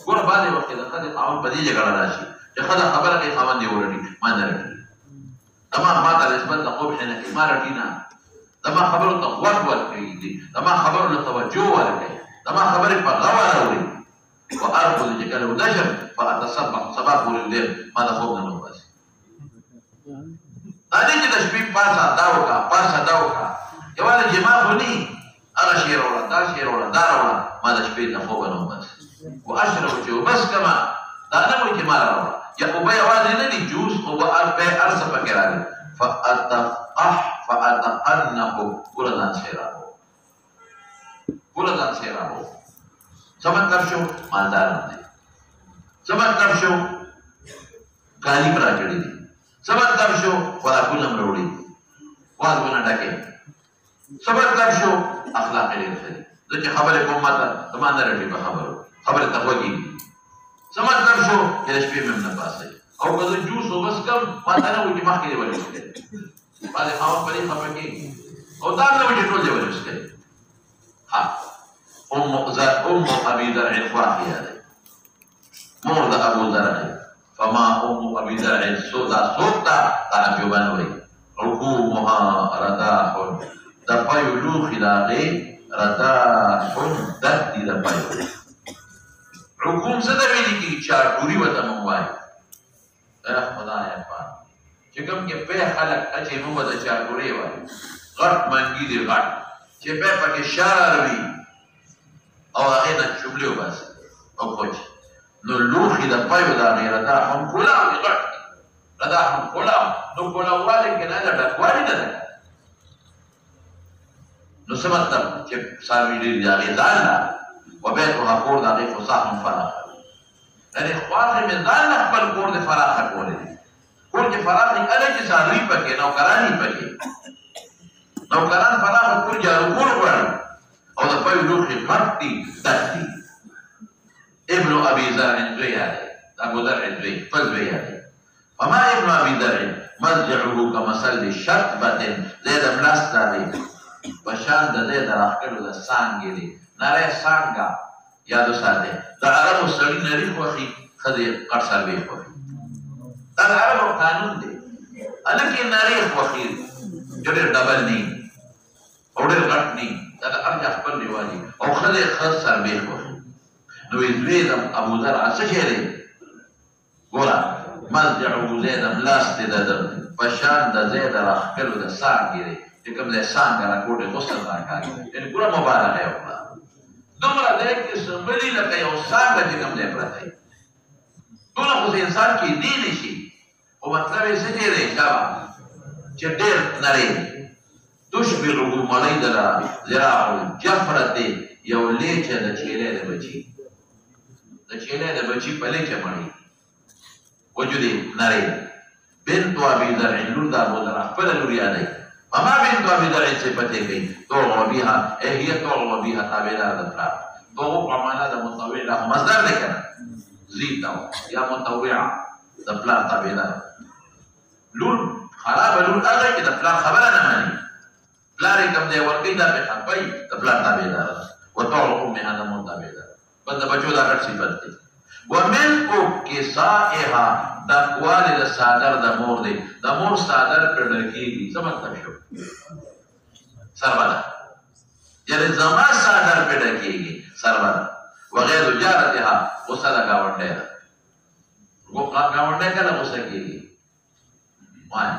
ګوره بعضې وخت کې د ښځې خاوند په دې جګړه راشي چې ښځه خبره کوي خاوند یې ورټي ما نه رټي زما ما ته نسبت د قبح نه کوي ما رټي نه زما خبرو ته غوږ ورکوي زما خبرو له توجه ورکوي زما خبرې په غور اوري وارقد چې کله ودشم فاتصبح سبا پورې ودېم ما د خوب نه وباسي دا دې چې د شپې پاسه دا وکړه پاسه دا وکړه یوازې جما خو نه هغه شی راوړه دا شی راوړه دا راوړه ما د شپې د خوبه نه وباسي واشرب چې وبس کما دا نه وایي چې ما راوړه یا اوبه یوازې نه دي جوس اوبه هر څه پکې راغلي فأتقنه پورا ځان شی راوړو پورا ځان شی راوړو څه مطلب شو مالدار دی څه مطلب شو کالي پر راچړي دي څه مطلب شو خوراکونه هم راوړي وازونه ډکې څه مطلب شو اخلاق یې ډېر ښه دي زه چې خبرې کوم ما ته زما نه رټي په خبرو خبرې ته غوږېږي څه مطلب شو چې د شپې مې هم نه پاسوي او که زه جوس وبس کړم ما ته نه وایي چې مخکې دې ولې وڅښلی بعضې خاوند په دې خفه کېږي او دا هم نه وایي چې ټول دې ولې وڅښلی ها ام ابي زرع خواخيه ده مور ده ابو زرع فما ام ابي زرع سودا تعجبا وي ركومها رداح دفايلو خلاقي رداح ددي دفايلو ركوم سده ویلي کی چارګوري وته موای خدای په چې کوم کې په خلک اچي مو د چارګوري وای غټ منګي دي غټ چې په پکې شار وي او هغه نه جمله وباسي او کوچ نو لوخي د پایو دا غیره دا هم کولا غټ دا هم کولا نو کولا والے کې نه دا ډکوالي نه ده نو څه مطلب چې ساوي دې دا غیدان وبيتها کور دا غي فصاح فراخ یعنی خواخه من ځان خپل کور د فراخه کولې کور کې فراخ نه کله چې ساوي پکې نو کرانی پکې نو کران فراخ کور جارو کول غواړي او د پایو لوخي غټي دتي ابن ابي زرع زياده ابو زرع زي فزياده فما ابن ابي زرع مرجعه كمثل الشطبه زيد ملاستاري بشان د زيد راخلو د سانګي دي ناره سانګا یادو ساته د عربو سړی نری خوخي خدي قر سروي خوخي دا عربو قانون دي الکه نری خوخي جوړ ډبل ني اورل غټ ني دا ارجع خپل دیوالي او خدي خر سروي خوخي نو زید ابو زرع څه شي ګورا مرجعه زید ملاست د پشان د زید راخلو د سانګي دي چې کوم ځای سانګه راکوټه غسل راکاږي ان ګوره مبارکه وکړه دومره دی چې سمبلي لکه یو سانګه چې کوم ځای پرته وي دونه خو انسان کې دی نه شي او مطلب یې څه دی شابه چې ډېر نری تشبهه مړۍ د ذراع الجفرة یو لیچه د چیلې د بچي د چیلې د بچي په لیچه مړۍ وجود نری بنت ابي زرع لور د ابو زرع خپل لور یادوي فما بنت ابي زرع صفته کوي توغ بها هي توغ بها تابعدار د پلار توغ په معنا د متوع له مصدر ده کنه زیتا یا متوع د پلار تابعدار لور خراب لور هغه چې د پلار خبره نه مانی پلار کوم دی ورکی دا په خپای د پلار تابعدار وتوغ امها د متابعدار بند بچو دا غټ صفت دی ومن کسائها د قوال د صادر د مور دی د مور صادر پر لګیږي څه مطلب شو سربدا یعنی زما صادر پر لګیږي سربدا وغیر جارتها وصدا گاونډه وہ گاونډه کله وسکیږي وای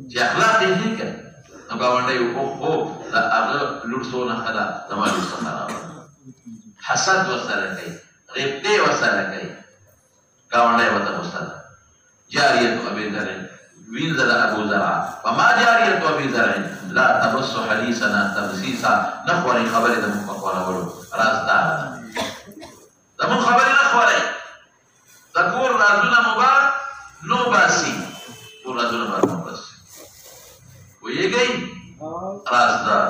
چې اخلاق دې کړه نو گاونډه یو خو دا هغه لورسونه خلا زموږ سره حسد وسره کوي غبطه وسره کوي گاونډه وته وسره جاریه ابي زرع وینزل ابو زرع فما جاریه ابي زرع لا تبص حديثنا تبسيسا نخوري خبر د مخبره ورو راز دا زمون خبرې نه خورئ د کور رازونه مو به نو باسي کور رازونه به نو باسي پوهېږئ رازدار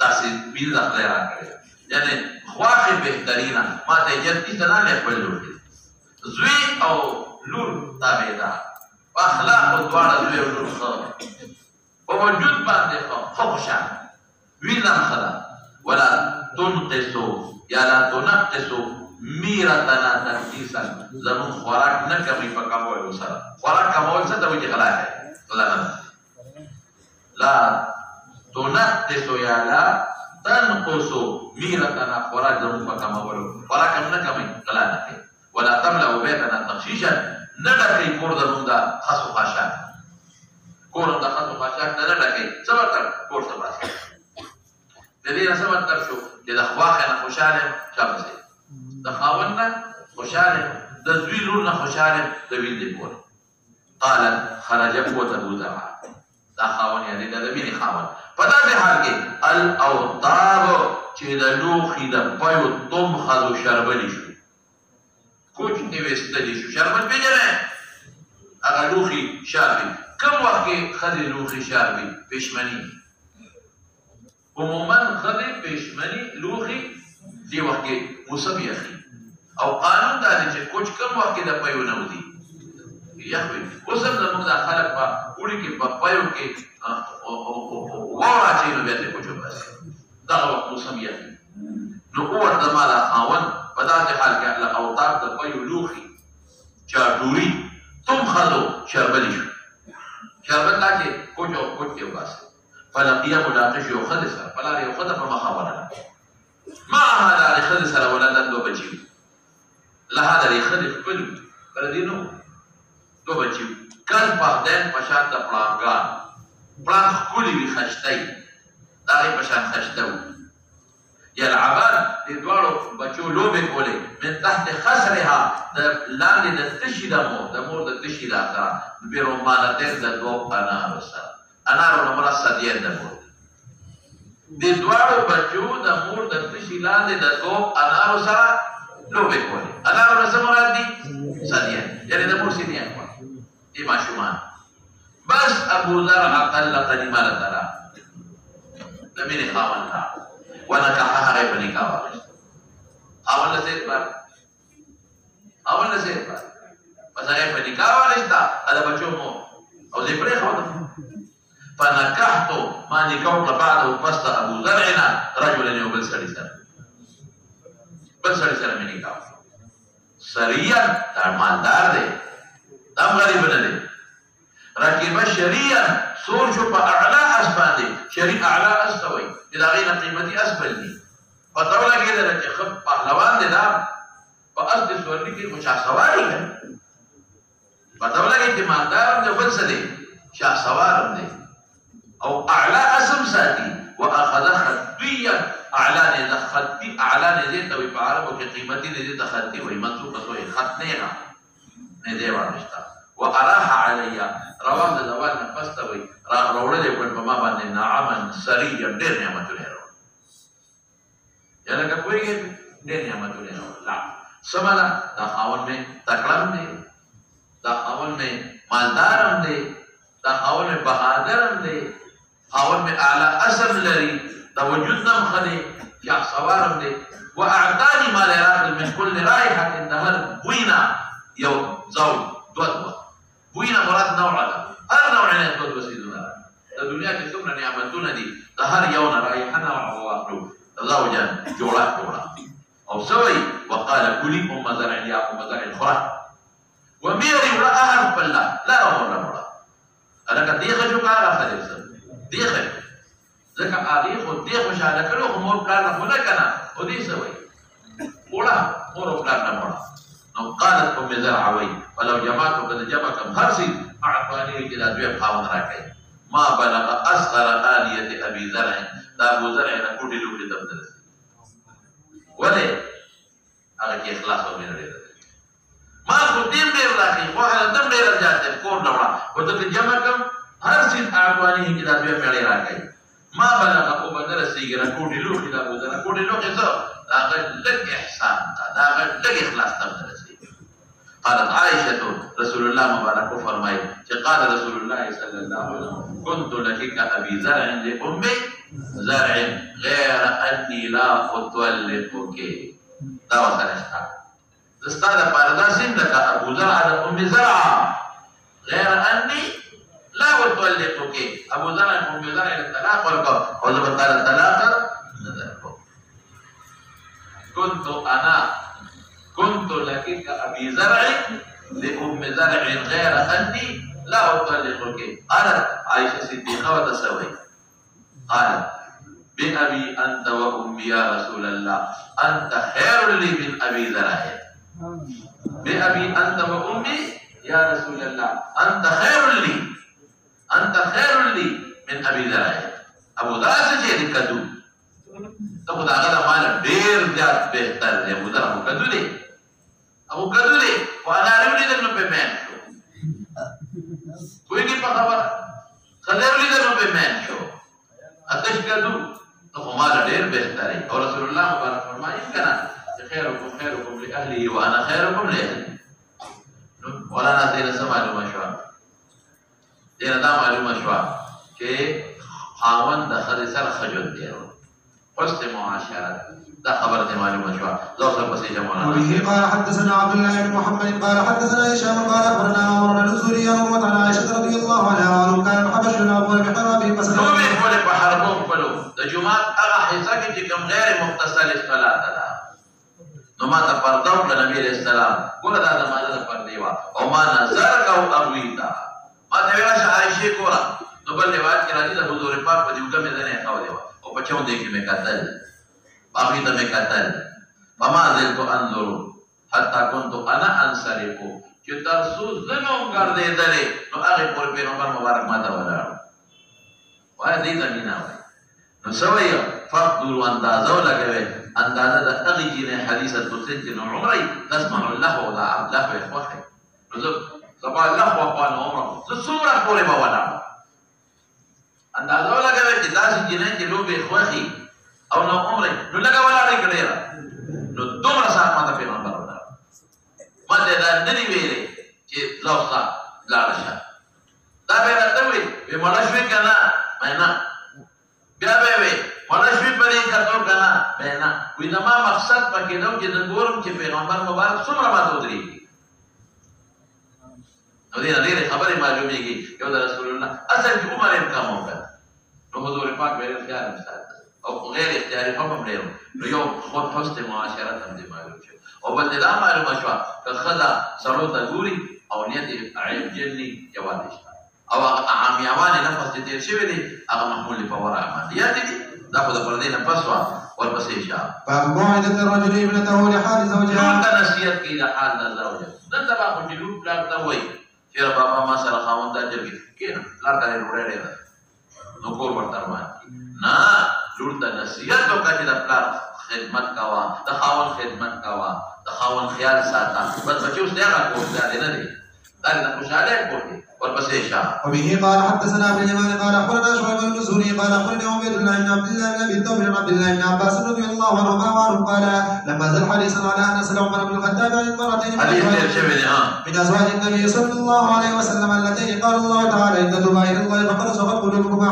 داسې بیل د خدای راکړی یعنې خواښې بهترینه ما ته جدي ته نه خپل لور کې زوی او لور تابعدار په اخلاقو دواړه زوی او لور ښه په وجود باندې ښه خوشحاله وینم ښه ده ولا تنقصو یا لا تنقصو میرتنا تنقیصا زمون خوراک نه کموي په کمولو سره خوراک کمول څه ته وایي چې غلا کوي غلا نه لا تنقصو یا لا تنقصو میرتنا خوراک زمون په کمولو خوراک هم نه کموي غلا نه کوي ولا تملأ بیتنا تخشیشا نه ډکوي کور زمون د خسو خاشاک کور د خسو خاشاک نه ډکوي څه مطلب کور ته باسي د دې نه څه مطلب شو چې د خواښې نه خوشحاله یم چا پسې د خاوند نه خوشحاله یم د زوی لور نه خوشحاله یم د ویلدې پورې قالت خرج قوت ابو زرعه دا خاوند یعنې د مینې خاوند په داسې حال کې الاوطاب چې د لوښي د پیو تمخذ شربلي شو کوچ یې ویستلی شو شربت پېژنئ هغه لوښي شاربي کوم وخت کې ښځې لوښي شاربي پېشمني عموما ښځې پېشمني لوښي دې وخت کې موسم یخي او قانون دا دی چې کوچ کوم وخت کې د پیو نه وځي یخ وي اوس هم زموږ دا خلک په اوړي کې په پیو کې واوره اچوي نو بیا ترې کوچ وباسي دغه وخت موسم یخي نو ووت زما دا خاوند په داسې حال کې له اوطاق د پیو لوښي چاډوري تمخذو شربلي شو شربت دا چې کوچ او کوچ کې وباسي فلقيه ملاقش یو ښځې سره په لاره یو ښځه په مخه ورغله معها د هغې ښځې سره ولدت دوه بچي وو لها د دې ښځې خپل پردي نه وو دوه بچي وو کل پخدین په شان د پړانګان پړانګ ښکلي وي خشتی د هغې په شان خشته وو یلعبان دې دواړو بچو لوبې کولې من تحت خسرها د لاندې د تشي د مور د تشي دا سره برمانتین د دوه انارو سره انارو نه مراد صدیه د مور د دواړو بچو د مور د تشي لاندې د دوه انارو سره لوبې کولې انارو نه څه مراد دي صدیه یعنې د مور سینې دي ماشومان بس ابو زرع طلق نماله ترا د مینې خاوند را ونکاحها هغې په نکاح واخیسته خاوند له څه اعتبار خاوند له څه اعتبار بس هغې په نکاح واخیسته د بچو مور او زه یې پرېښودم فنکحتو ما نکاح وکړه بعده پس د ابو زرع نه رجلا یو بل سړي سره بل سړي سره مې نکاح وکړه سریا دا مالدار دی دا هم غریب نه دی رکبه شریعا سور شو په اعلی اس باندې شریع اعلی اس ته وایي چې د هغې نه قیمتي اس بل دي پته ولګېدله چې ښه پهلوان دی دا په اس د سورلي کې خو شهسوار یې پته ولګېد چې مالدار هم دی بل څه دی شهسوار هم دی او اعلی اسم ساتي واخذ خطيه اعلی نه د خطي اعلی نه دې ته وایي په عربو کې قیمتي نه دې ته خطي وایي منصوب ته وایي خط نه دی ورنشته واراح علي روان د زوال نه پس ته وایي راوړلی کړ په ما باندې نعما سریا ډېر نعمتونه یې راوړل یا لکه پوهېږې ډېر نعمتونه یې راوړل لا څه معنا دا خاوند مې تکړه هم دی دا خاوند مې مالدار هم دی دا خاوند مې بهادر هم دی خاوند مې اعلی اسم لري دا وجود نه هم ښه دی شهسوار هم دی واعطاني ما لا يراقل من كل رائحة د هر بوی نه یو زوج دوه بوی نه مراد نوعه ده هر نوع نه دوه سیدونه د دنیا کې څومره نعمتونه دي د هر یو نه رایحه نوعه واخلو زوجا جوړه او سوی وقال كلي ام زرع يا ام زرع الخرى وميري ولا خپل لا مره انا کدیخه شو کار اخلي سر دیخه ځکه هغې خو دې خوشحاله کړو خو مور پلار نه خو نه که نه خو دې څه وایي وړه مور او پلار نه مړه نو قالت ام زرع وایي ولو جمعتو که د جمع کم هر څه اعطاني وي چې دا دوی خاوند راکوي ما بلغ اصغر آلیة ابي زرع دا ابو زرع نه کوټې لوټې ته ونه رسېږي ولې هغه کې اخلاص او مینه ډېره ما خو دې ډېر راکوي خو هغه دم ډېره زیات دی کور نه وړه خو ځکه جمع کم هر څه اعطاني چې دا دوی مې ډېر راکوي ما بلغ أبو بدر السيجرة كودي لوخي لا أبو ذر كودي لوخي زو داخل لك إحسان داخل لك إخلاص تبدأ السيجرة. قالت عائشة رسول الله مبارك فرمائي قال رسول الله صلى الله عليه وسلم كنت لك كأبي زرع لأمي زرع غير أني لا أطلقك. دا وسنشتا استاذ بارداسين لك أبو زرع لأمي زرع غير أني لا أطلقك. أبو زرع لأمي زرع للطلاق والقول وزبط قال الطلاق كنت لك كأبي زرع لأم زرع غير أني لا أطلقك. قالت عائشة صديقة وتسوي قالت بأبي أنت وأمي يا رسول الله أنت خير لي من أبي زرع. بأبي أنت وأمي يا رسول الله أنت خير لي من أبي زرع. أبو زرع سجد كدو تاخد هذا مال بير جات بهتر يا أبو زرع أبو كدولي وأنا أريد أن نبمان شو کوئی نہیں خبر خلیر لیدر بمان شو اتش کدو تو ہمارا ډیر بہتر ہے. اور رسول اللہ مبارک فرمائیں کنا خیرکم لأهله وانا خیرکم لأهلی. مولانا دینا سا معلومہ شوا دینا دا معلومہ شوا کہ خاون دا خدسر خجد دیرو حسن معاشرت دا خبر دي معلومه شو ذوق بس يا مولانا. وبه قال حدثنا عبد الله بن محمد قال حدثنا هشام قال اخبرنا عمر بن الزهري عن عائشه رضي الله عنها قال كان الحبش ينابون بحرابهم فسلم نو به بوله بحربهم کلو د جمعات هغه حصہ کې چې کوم غیر مختصر الصلاه ده نو ما ته پردو د نبی رسول الله ګوره دا د ماده پردی وا او ما نظر کو اغویتا ما ته ویل عائشه ګوره نو بل روایت کې راځي د حضور پاک په دیوګه مې نه خاو دی او په چاو دی کې مې قتل باقي ته مې قتل فما زلت انظر حتى كنت انا انصرف چې تر څو زنوم ګرځېدلې نو هغه پر پیغمبر مبارک ما ته ولاړ وای دې ته مینا وای نو سوي فقدوا اندازو لګوي اندازه د هغه جنې حدیثه تسجل عمري تسمع الله ولا عبد الله اخوخي نو زبا الله وقال عمره څومره پورې به ولاړ اندازو لګوي چې داسې جنې چې لوبې اخوخي او نو عمره نو لګا ولاړې کړې نو دومره سات ما ته پیغمبر ولاړ ما ته دا نه دی ویلې چې لوصا لاړ شه دا به راته وي به مړ شوې کنه مېنا بیا به وي مړ شوې پرې کتو کنه مېنا وي زما مقصد پکې نو چې د ګورم چې پیغمبر مبارک څومره ماته ودرېږي نو دې ډېرې خبرې معلومېږي یو د رسول الله اصل کې عمر یې کم وکړ نو حضور پاک به اختیار مثال او غیر اختیاري هم لرو نو یو خود حسن معاشرت هم دې معلوم شو او بل دا معلومه شو که خدا سړو ته ګوري او نیت عیب جني جواب شته او عامیوان نفس دې تیر شوی دی هغه محمول په ورا باندې یا دې دا خو د پردې نه پسوا ورپسې شه باب موعظة الرجل ابنته لحال زوجها. نو ته نصیحت کوي د حال د زوجه نن سبا خو چې لوټ پلار ته وایي چې بابا ما سره خاوند دا جرګې کېنه پلار ته ډوډۍ ډېره نو کور ورته روان نه لور ته نصیحت وکړه چې د پلار خدمت کوه د خاوند خدمت کوه د خاوند خیال ساته بس بچي اوس دی هغه کور دی نه دی دا د خوشحاله کور دی ورپسې شه. وبه قال حدثنا ابن اليمان قال اخبرنا شعيب بن الزهري قال اخبرني عبيد الله بن عبد الله بن ابي الثور عن عبد الله بن عباس رضي الله عنهما قال لما زل حديثا على ان سال عمر بن الخطاب عن المرأتين من ازواج النبي صلى الله عليه وسلم اللتين قال الله تعالى ان تتوبا الى الله فقد صغت قلوبكما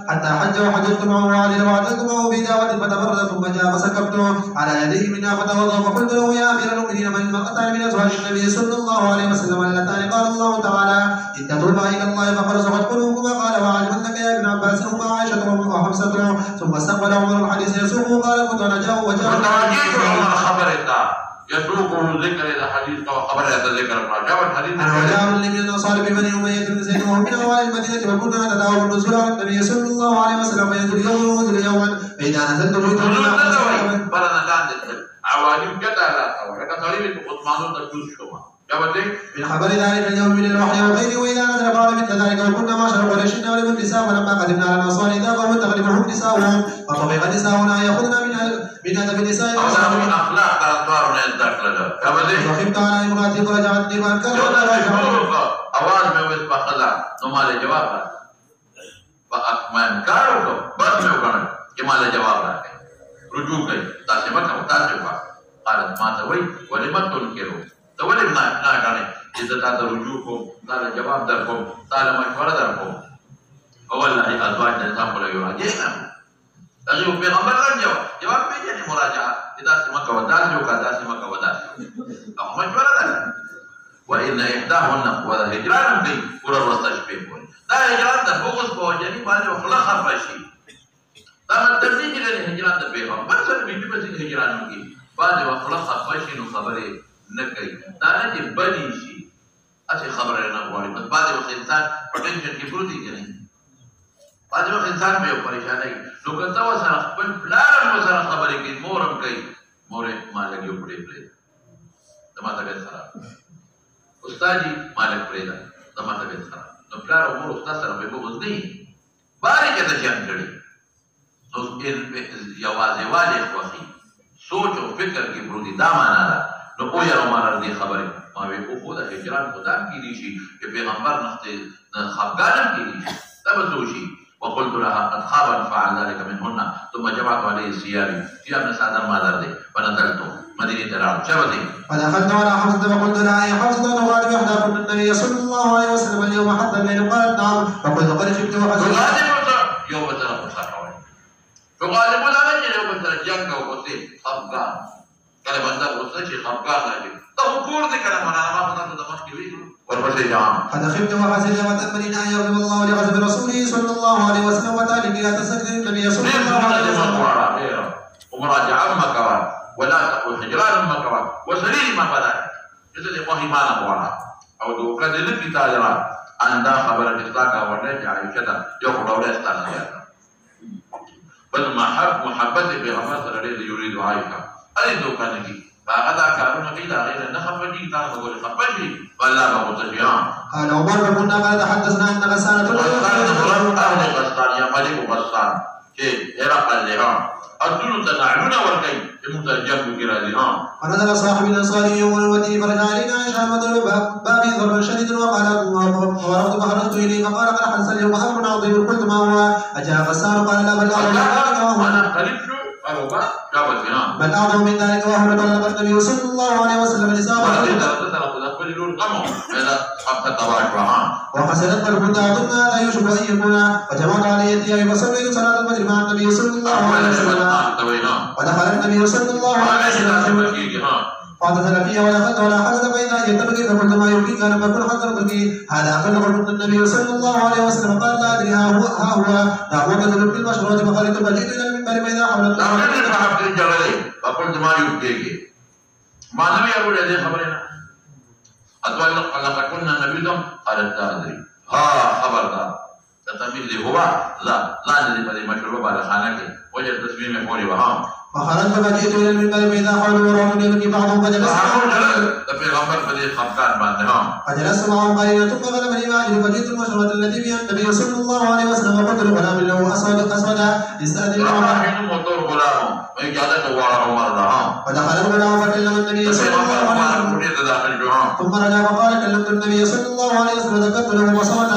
حتى حج وحججت معه وعدل وعدلت معه بدعوه فتبرد ثم جاء فسكبت على يديه منها فتوضا فقلت له يا امير المؤمنين من المرأتان من ازواج النبي صلى الله عليه وسلم اللتان قال الله تعالى إن تتوبا إلى الله فقد صغت قلوبكما قال وعلمت لك يا ابن عباس هما عائشة وحفصة ثم استقبل عمر الحديث يسوقه قال كنت أنا جاء وجاء عمر خبرتا يسوقه ذكر إلى حديث خبر ذكر جاء الحديث أنا وجاء من الأنصار ببني أمية بن زيد وهم من أوائل المدينة وكنا نتداول النزول على النبي صلى الله عليه وسلم فينزل يوم وينزل يوما فإذا نزلت بيته عوالم كذا لا ولكن طريق عثمان تجوز شوما من خبر ذلك اليوم من الوحي وغيره واذا نزل قال مثل ذلك وكنا معشر قريش نغلب النساء ولما قدمنا على الانصار اذا قاموا تغلبهم نساؤهم فطبق نساؤنا ياخذنا من ادب النساء من اخلاق الاطهار من الدخل فخفت على امراتي فرجعتني فانكرت اواز میں اس بخلا تمہارے جواب ما انکار وکړو بس مې وکړل چې ما له جواب راکړي رجوع کوي تاسې مه کوه تاسې وکړه قالت ما ته وایي ولې مه تنکرو ته ولې نه ګڼې چې زه تا ته رجوع کوم تا له جواب در کوم تا له مشوره در کوم والله ازواج د انسان په یراجعنا هغه پیغمبر نه جواب پیژني مراجعه داسې مه کوه داسې وکړه داسې مه کوه داسې هغه مشوره ده وإن إحداهن ولا هجران کوي پوره ورځ شپې پورې دا هجران د بغض په وجه باندې خپله خفه شي دا مطلب دی چې هجران د پیغمبر سره بیبي به څنګه هجران وکړي بعضې وخت خپله خفه شي نو خبرې نه کوي دا نه چې بدې شي هسې خبره نه غواړي بس بعضې وخت انسان په ټینشن کې پروت وي که نه بعضې وخت انسان به یو پریشانه وي نو که ته ورسره خپل پلار هم ورسره خبرې کوي مور هم کوي مور یې ما لږ یو پرې پرېږده د ما طبیعت خراب استاد جی مالک پرېږده د ما طبیعت خراب نو پلار او مور استاد سره به بغض نه وي بارې چې ته جنګ کړي نو یوازې والې خوښي سوچ او فکر کې پروت دا معنا ده نو او یاره مانا دې خبرې ما وی او خو د هجران خدا هم کېدی شي چې پیغمبر نختې خفګان هم کېدی شي دا به څه وشي وقلت لها قد خاب فعل ذلك منهن ثم جمعت عليه ثيابي ثياب صادر مادر دي فنزلت مدينه تراب شبتي فدخلت على حفصه فقلت لها يا حفصه ان غالب احداكم النبي صلى الله عليه وسلم اليوم حتى الليل قالت نعم فقلت قد شبت وحزنت يوم ترى خطوه فغالب لا نجي يوم ترى جنگ او قصي خفقان کله بنده غوسه شي خفقان راځي ته کور دې کړه معنا ما په تاسو د مخ کې ویلو ورپسې جام فدخلت وحزنت وتأمرين ان يغضب الله لغضب رسوله صلى الله عليه وسلم وتالي لا تستكثر النبي صلى الله عليه وسلم ومراجعه مكوان ولا تقول حجران مكوان وسليل ما بدأ جسد وحي ما نقوانا او دو قد لبي تاجرا عند خبر الاستاقة ورنجع عيشتا يقول أولا استاقة بل محبتي في غمار الذي يريد عائشة أريد كانكي فأغدا كارون قيل غير نخفجي كان تقول خفجي ولا بغتشيان قال عمر كنا قد تحدثنا أن غسانة أهل غسان يا ملك غسان كي هرقل لها أدلوا تنعلون والكي المتجب كرادها فنزل صاحب الأنصاري يوم الودي فرجع إلينا عائشة وضرب بابي ضربا شديدا وقال ورفض فخرجت إليه فقال قد حدث اليوم أمر عظيم قلت ما هو أجاء غسان قال لا بل بل أعظم من ذلك وهو طلق النبي صلى الله عليه وسلم نساءه وحسنت فالكنت أظن لا يشبه أن يكون فجمعت عليه ثيابي وصليت صلاة الفجر مع النبي صلى الله عليه وسلم ودخل النبي صلى الله عليه وسلم فاعتزل فيها ودخلت ولا حدث فإذا يتبكي فقلت ما يبكيك لم أكن حذرتك هذا أقل قلت النبي صلى الله عليه وسلم قال لا أدري ها هو دعوة تدل في المشروع فخرجت فجئت إلى المنبر فإذا حولت فقلت ما يبكيك ما لم يقول هذه خبرنا أتوقع لقد كنا نبيكم قالت لا أدري ها خبردار تتميل هو لا ندري بهذه المشروع بعد خانك وجد تسميم فوري وهام فخرجت فجئت الى المنبر فاذا حولوا ورغم يبكي بعضهم فجلس معهم قليلا ثم غلبني ما اجل فجئت المشروة التي فيها النبي صلى الله عليه وسلم وقلت لغلام له اسود يستاذن فدخل الغلام فكلم النبي صلى الله عليه وسلم ثم رجع فقال كلمت النبي صلى الله عليه وسلم ذكرت له وصمت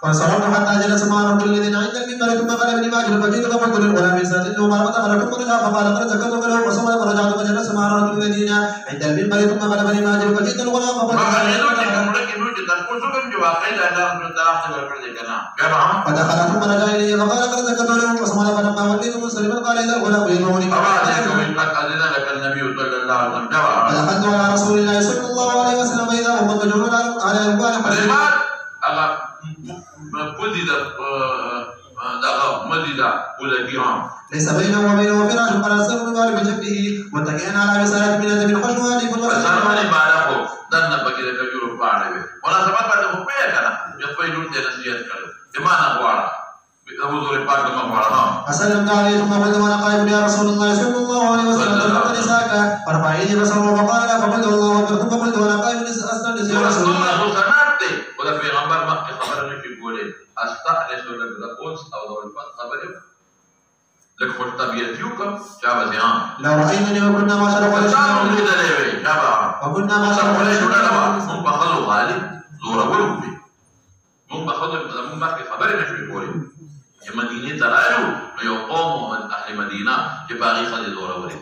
فانصرفت حتى جلس مع الرجل الذين عند المنبر ثم غلبني ما اجل فجئت فقلت للغلام استاذنه ما فدخل ثم رجع فقال قد ذكرتك له وصمت فرجعت فجلس مع الرجل الذين عند المنبر ثم غلبني ما اجل فجئت الغلام فقلت فدخل ثم رجع اليه فقال قد ذكرت له وصمت فلما وليت منصرفا قال اذا الغلام يدعوني فدخلت على رسول الله صلى الله عليه وسلم فاذا هم مجنون على اموال حسين ليس بينه وبينه فراش قال سر بال بجنبه متكئا على وسالة من ادب الخشوان فسلمت عليه ثم قلت وانا قائم يا رسول الله صلى الله عليه وسلم فقد نساك فرفع يدي بصره وقال لا فقلت الله اكبر ثم قلت وانا قائم استانس يا رسول الله وده پیغمبر مخکې خبره نشي کولی استأنس لك د اوس او د الفت خبرې لږ خوش طبیعتي وکړم چا به ها لو رأيتني وكنا معشر قريش وكنا معشر قريش موږ په ښځو غالب زورور وکړي مونږ به خود زمونږ مخکې خبرې نه شوې کولې چې مدینې ته رالو نو یو قوم اهل مدینه چې په هغې ښځې زورورې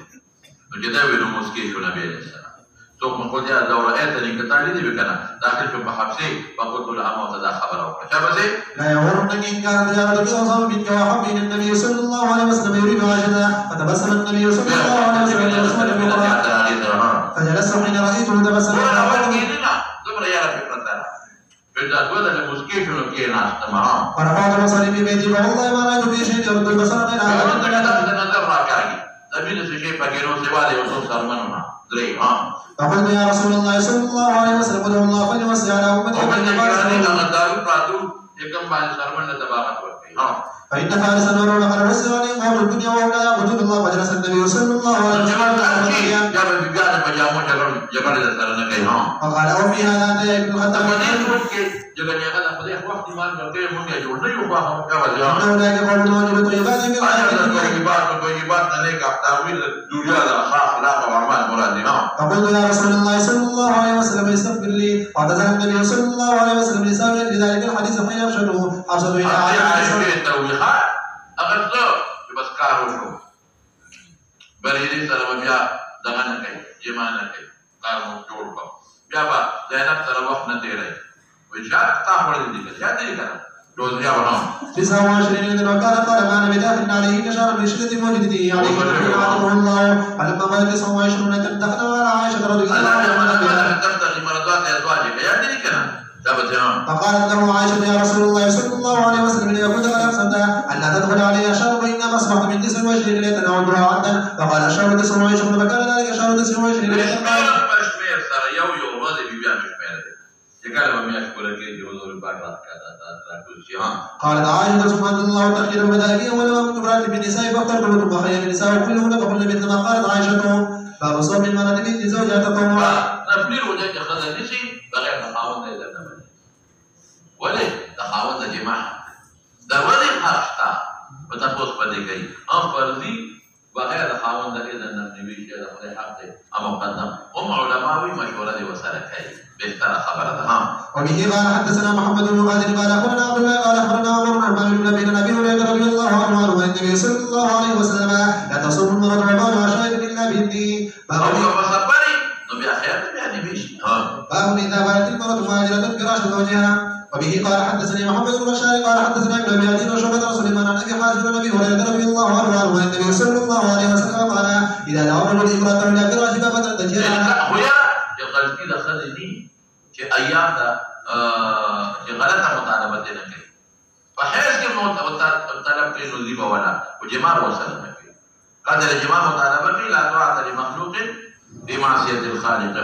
نو چې دا ویې نو موسکې شو نبي علیه السلام څوک مې قلت یا لو رأيتني که تا لیدې وي که نه داخل شو په حبسې فقلت لها ما ورته دا خبره وکړه چا پسې لا يغرنك إن كانت تجارتك أوصل منك وأحب إلى النبي صلى الله عليه وسلم يريد عاجلا فتبسم النبي صلى الله عليه وسلم فجلست حين رأيته تبسم دومره یاره فکر ته فدا دوله له موسکې شنو کې ناشته ما ورفعت بصري في بيتي فوالله ما رأيت في شيء يرد البصر غير هذا نظر راکاږي د مینې څه شی پکې نو سیوا دی او څو سرمنونه درې فقلت يا رسول الله صلى الله عليه وسلم ادعو الله فليوسع على أمتي فإن فارسا ورون قد وسع عليهم قوم الدنيا وهم لا يعبدون الله فجلس النبي صلى الله عليه وسلم فقال وفي هذا أنت يا ابن الخطاب إنه ذاك قوم واجب طيبات من فقلت يا رسول الله صلى الله عليه وسلم استغفر لي واعتذر النبي صلى الله عليه وسلم لذلك الحديث حين أرشده إلى عائشة اگر څه چې بس کار وشو بریلي سره بیا دغه نه کوي جما نه کوي کار مو جوړ کړو بیا به زینب سره وخت نه تېروي وایي شاید تا خوړلي دي که شاید دې که نه روزیا وهم 29 وكان قال كان بداخل عليه نشر من شدة موجودته عليه رحمه الله فلما بلغ 29 دخل على عائشة رضي الله عنها تبتغي مرضات ازواجك يا دي كده فقالت له عائشة يا رسول الله صلى الله عليه وسلم إذا كنت قد أقسمت أن لا تدخل علي شهر فإنما أصبحت من 29 ليلة أعدها عدا فقال شهر 29 فكان ذلك شهر 29 ليلة قالت عائشة سبحان الله تخير المدائن ولما كنت امرأة بالنساء فاخترت وخير النساء كلهن فقلن مثل ما قالت عائشة باب صوم المرأة بنت زوجها تطوعا نفلي وجهك خذ نسي بغير تخاوند إذا نمني وليه تخاوند جماعة ده ولي حرشتا وتفوز بدي كي أفرزي بغير تخاوند إذا نمني بيش إذا ولي حقي أمقدم علماوي مشورة وسلكي بيختار خبر ده وبه قال حدثنا محمد بن قادر قال اخبرنا عبد الله قال اخبرنا عمر بن الرحمن بن ابي هريره رضي الله عنه عن النبي صلى الله عليه وسلم لا تصوم المرأة رمضان عشاء الا باذنه باب اذا باتت المرأة مهاجرة فراش زوجها وبه قال حدثني محمد بن بشار قال حدثنا ابن ابي عدي وشعبة سليمان عن ابي حازم بن ابي هريره رضي الله عنه عن النبي صلى الله عليه وسلم قال اذا دعا الرجل امرأة الى فراشها فتتجهها غلطی د خدای دي چې ایام دا چې غلطه مطالبه نه کوي په هیڅ کې طلب کوي نو دی ولا او جماع وسره نه کوي قدر جماع مطالبه کوي لا طاعه لمخلوق بمعصيه الخالق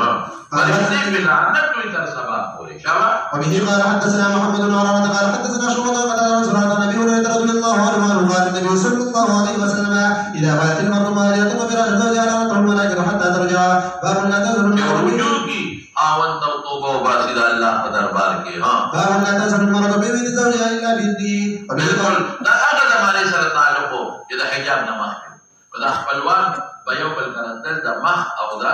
فلذلك بالعنت تر سبب پوری شابه وبه قال حدثنا محمد بن عرانة قال حدثنا شعبة قال رسول الله النبي هريرة رضي الله عنه قال النبي صلى الله عليه وسلم اذا باتت المرأة مهاجرة فراش زوجها لا تطعم المناكر حتى ترجع باب لا تزر آون توبه وباسد الله په دربار کې باب لا تزر المرأة بيد زوجها الا باذنه بالکل دا هغه زمانه سره تعلق وو چې د حجاب نه مخکې او د خپلوان په یو بل کړه د مخ او د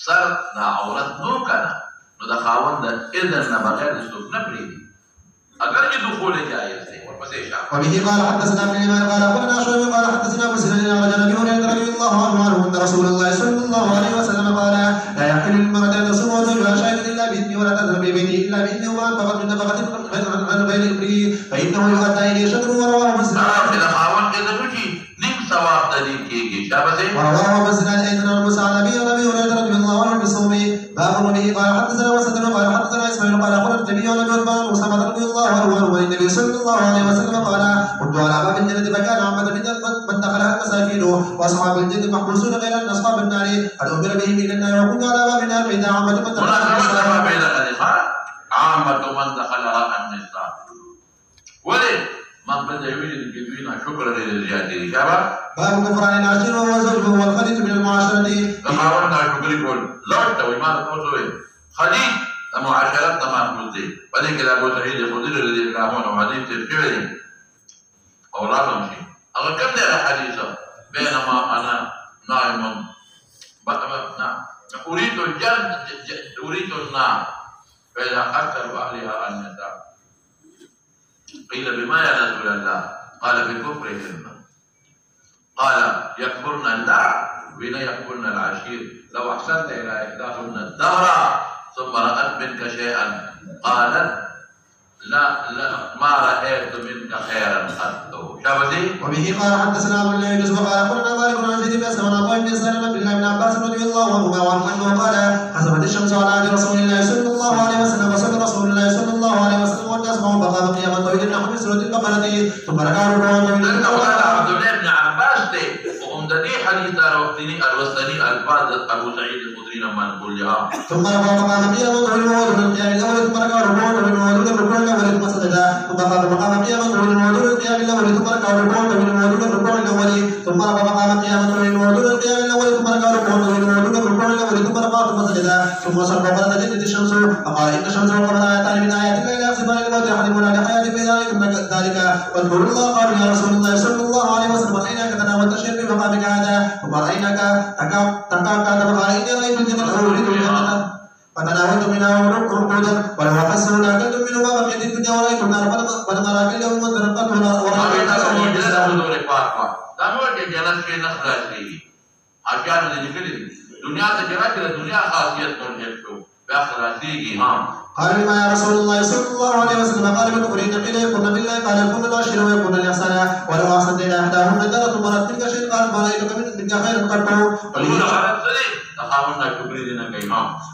سر د عورت نو کنه نو د خاوند د اذن نه بغیر څوک نه پریږدي اگر چې دخول جایز دی ورپسې شامل وبه قال حدثنا ابن ايمان قال اخبرنا شعيب قال حدثنا ابو سنان عن ابي هريره رضي الله عنه ان رسول الله صلى الله عليه وسلم قال لا يحل للمرأة ان تصوم وزوجها شاهد الا باذنه ولا تذهب ببيته الا باذنه وان فقط من نفقه عن غير امره فانه يؤدى اليه شطر ورواه مسلم في الخاوند اذا نجي نم ثواب دلیل کېږي شابه ورواه مسلم ايضا عن موسى عن ابي هريره رضي الله عنه بصومه باب وبه قال حدثنا وسدد قال حدثنا اسماعيل قال اخبرنا النبي عن ابي عثمان وسلمة رضي الله عنه عن النبي صلى الله عليه وسلم قال كنت على باب الجنة فكان عامة من دخلها المساكين واصحاب الجنة محبوسون غير ان اصحاب النار قد امر بهم الى النار وكنت على باب النار فاذا عامة من دخلها عامة من دخلها النساء وليه من بدا يوجد في الدنيا شكرا للزيادة شابه باب كفران العشير وهو زوجه والخليط من المعاشرة تخاورنا شكرا يقول زوجته وما تقول خليط المعاشرات تمام مزدي بعدين كده ابو سعيد الخدري الذي يقامون وحديث الشعري اولادهم شيء اما كم ده حديثه بينما انا نائم اريد الجنة اريد النار فاذا اكثر اهلها النساء قيل بما يا رسول الله؟ قال بكفرهن. قال يكفرن اللعب بين يكفرن العشير. لو احسنت الى احداهن الدهر ثم رأت منك شيئا قالت لا ما رأيت منك خيرا قط. شابتي. وبه قال حدثنا عبد الله بن يوسف قال اخبرنا مالك عن زيد بن اسلم عن عطاء بن يسار عن عبد الله بن عباس رضي الله عنهما انه قال حسبت الشمس على عهد رسول الله صلى الله عليه وسلم وصلى رسول الله صلى الله عليه وسلم والناس معهم فقام قياما طويلا نحو سوره البقره ثم ركع ركوعا طويلا. قال عبد الله بن عباس وأمدني حديث الوقتني الوسطني الفاظ ابو سعيد الخدري لما نقول لها ثم رفع مقام قياما طويلا ودون القيام الاول ثم ركع ركوعا طويلا ودون الركوع الاول ثم سجد ثم رفع مقام قياما طويلا ودون القيام الاول ثم ركع ركوعا طويلا ودون الركوع الاول ثم رفع مقام قياما طويلا ودون القيام الاول ثم ركع ركوعا طويلا ودون الركوع الاول ثم رفع ثم سجد ثم صلى وقد جدت الشمس فقال ان الشمس والقمر ايتان من ايات الله لا يخسفان للموت احدهما لحياته فاذا رايتم ذلك واذكروا الله. قالوا يا رسول الله صلى الله عليه وسلم رايناك تناولت الشيء في مقامك هذا ثم رايناك تكاكا فقال اني رايت الجنه اريد الجنه فتناولت منها ركودا ولو اخذته لاكلتم منه ما بقيت الدنيا ورايت النار فلم اراك اليوم وانطلقت ورايت قال لما يا رسول الله صلى الله عليه وسلم قال من اريد قيل يكون بالله قال يكون العشر ويكون الاحسان ولو احسنت الى احداهن الدرة مرت منك شيء قال ما رايتك منك خيرا قط.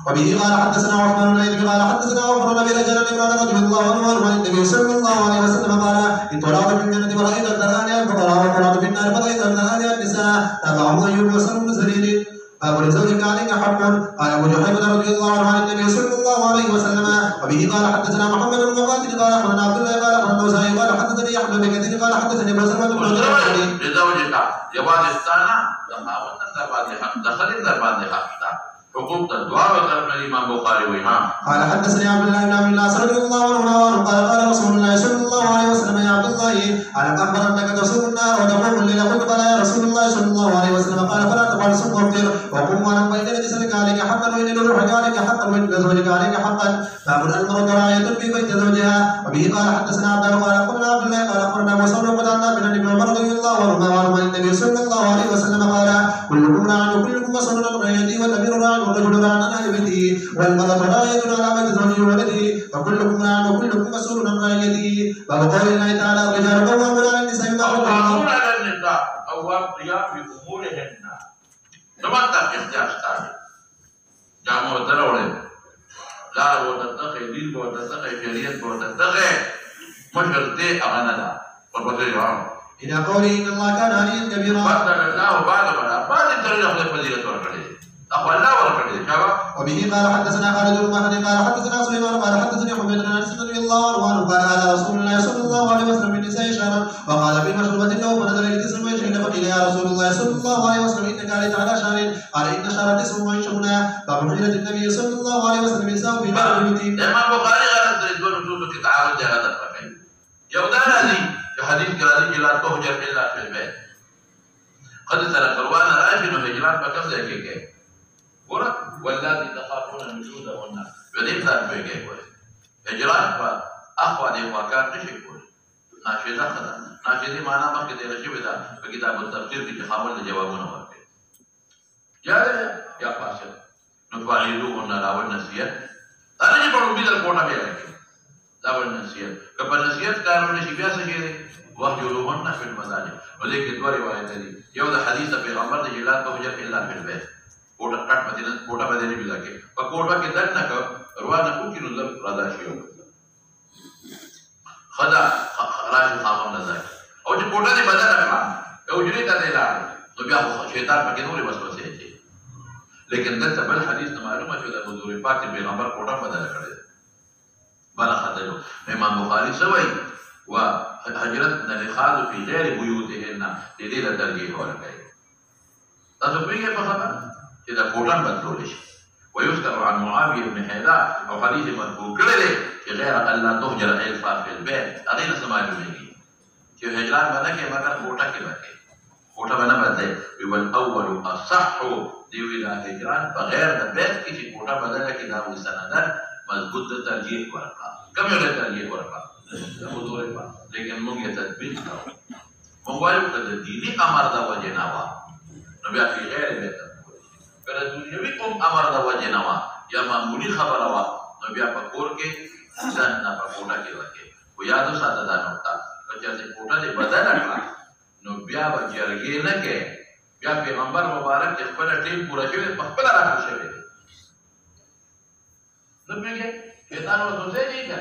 وبه قال حدثنا عثمان بن عيد قال حدثنا عمر بن رجل عمران رضي الله عنه عن النبي صلى الله عليه وسلم قال ان طلعت في الجنه فرأيت الدراني الفقراء وطلعت في النار فرأيت الدراني النساء تابعه ايوب وسلم بن سرير. باب لزوجك عليك حق. قال ابو جحيفه رضي الله عنه عن النبي صلى الله عليه وسلم. وبه قال حدثنا محمد بن مقاتل قال اخبرنا عبد الله قال اخبرنا وزهير قال حدثني احمد بن كثير قال حدثني ابو سلمه بن لزوجك جواز الثانى دخل دربان حقوق الدعاء وقال الامام البخاري وامام. قال حدثني عبد الله بن عبد الله رضي الله عنه قال رسول الله صلى الله عليه وسلم يا عبد الله الم اخبر انك تصوم النار وتقوم الليل قلت بلى يا رسول الله صلى الله عليه وسلم قال فلا تفعل صم وافطر وقم ولم بين جسدك عليك حقا وان لروحك عليك حقا وان لزوجك عليك حقا. باب المرأة راعية في بيت زوجها. وبه قال حدثنا عبد الله قال اخبرنا عبد الله قال اخبرنا مسعود قد عنا بن ابن عمر رضي الله عنهما عن النبي صلى الله عليه وسلم قال كلكم راع وكلكم مسؤول عن رعيته والامير راع والرجل راع عن اهل بيته والمرأة راعية على بيت زوجه وولده وكلكم راع وكلكم مسؤول عن رعيته. باب قول الله تعالى الرجال قوامون على النساء بما فضل قوامون على النساء قوام قيام بامورهن. نمطر اختيار ثاني جامع الدروري لا وتتقي دين وتتقي شريعة وتتقي مشرتي أغنى والبصير عام إلى قوله إن الله كان عليا كبيرا. فضل الله بعد الدليل أخذ فضيلة ورقده أخوة الله ورقده شابه. وبه قال حدثنا خالد بن مهدي قال حدثنا سليمان قال حدثني حميد بن انس رضي الله عنه قال قال رسول الله صلى الله عليه وسلم بالنساء شهرا وقال في مشروبة له فنزل الى 29 فقيل يا رسول الله صلى الله عليه وسلم انك عليت على شهر قال ان شهر 29 باب حجرة النبي صلى الله عليه وسلم النساء في دار بيوته. الإمام البخاري قال تريدون نشوفك تعالوا جهاد الفقيه يودان هذه في حديث قال لا تهجر الا في البيت قد ترك الوان العاشر هجران فكم ذلك ورد والذي تخافون نشوزهن بدين ذات بيجي كويس هجران فأخوة دي وكان نشي كويس ناشيزة خدا ناشيزة معنا ما كده رشي بدا بكتاب التفسير في تخامل لجوابنا وقت جاء يا فاسد نفعلوهن لا النسيات أنا جبروا بيد القوة بيلك لا النسيات كبر النسيات كانوا نشي بياسة كده وحجروهن في المساجد ولكن دوا رواية دي يوضع حديث في غمر دي لا تهجر إلا في البيت कोटा कट मदीने भी लगे पर कोटा के दर न कर रवाना कुछ की नजर रादाशी हो खदा खराज खामन नजर और जो कोटा ने बदल रखा ये उजरी का देला तो भी आप शैतान पके नूरे बस बसे थे लेकिन दर तबल हदीस न मालूम है कि हुजूर पाक के पैगंबर कोटा बदल करे बला खदलो इमाम बुखारी सवई व हजरत नलिखाद في غير بيوتهن دلیل ترجیح ورکړي تاسو پیږئ په خبره إذا قوتان بدلولش ويذكر عن معاوية بن حيدان أو حديث مرفوع كله في غير ألا تهجر الإلفاء في البيت أغير سماع جميلي في هجران بدك مكان قوتا كبك قوتا بنا بدأ والأول الصح ديو إلى هجران فغير البيت كي قوتا بدلك إذا هو سندر مضبوط ترجيح ورقا كم يوجد ترجيح ورقا حضور پاک لیکن مونږ یې تطبیق کوو مونږ وایو که د دیني امر د وجې نه وه نو بیا فی غیر بهتر که د دنیوي کوم امر د وجې نه وه یا معمولي خبره وه نو بیا په کور کې ځان نه په کوټه کې ورکې خو یاد وساته دا نقطه که چېرته کوټه دې بدله کړه نو بیا به جرګې نه کوې بیا پیغمبر مبارک چې خپله ټیم پوره شوې په خپله راټول شوی دی نه پوهېږې شیطان وسوسې دي که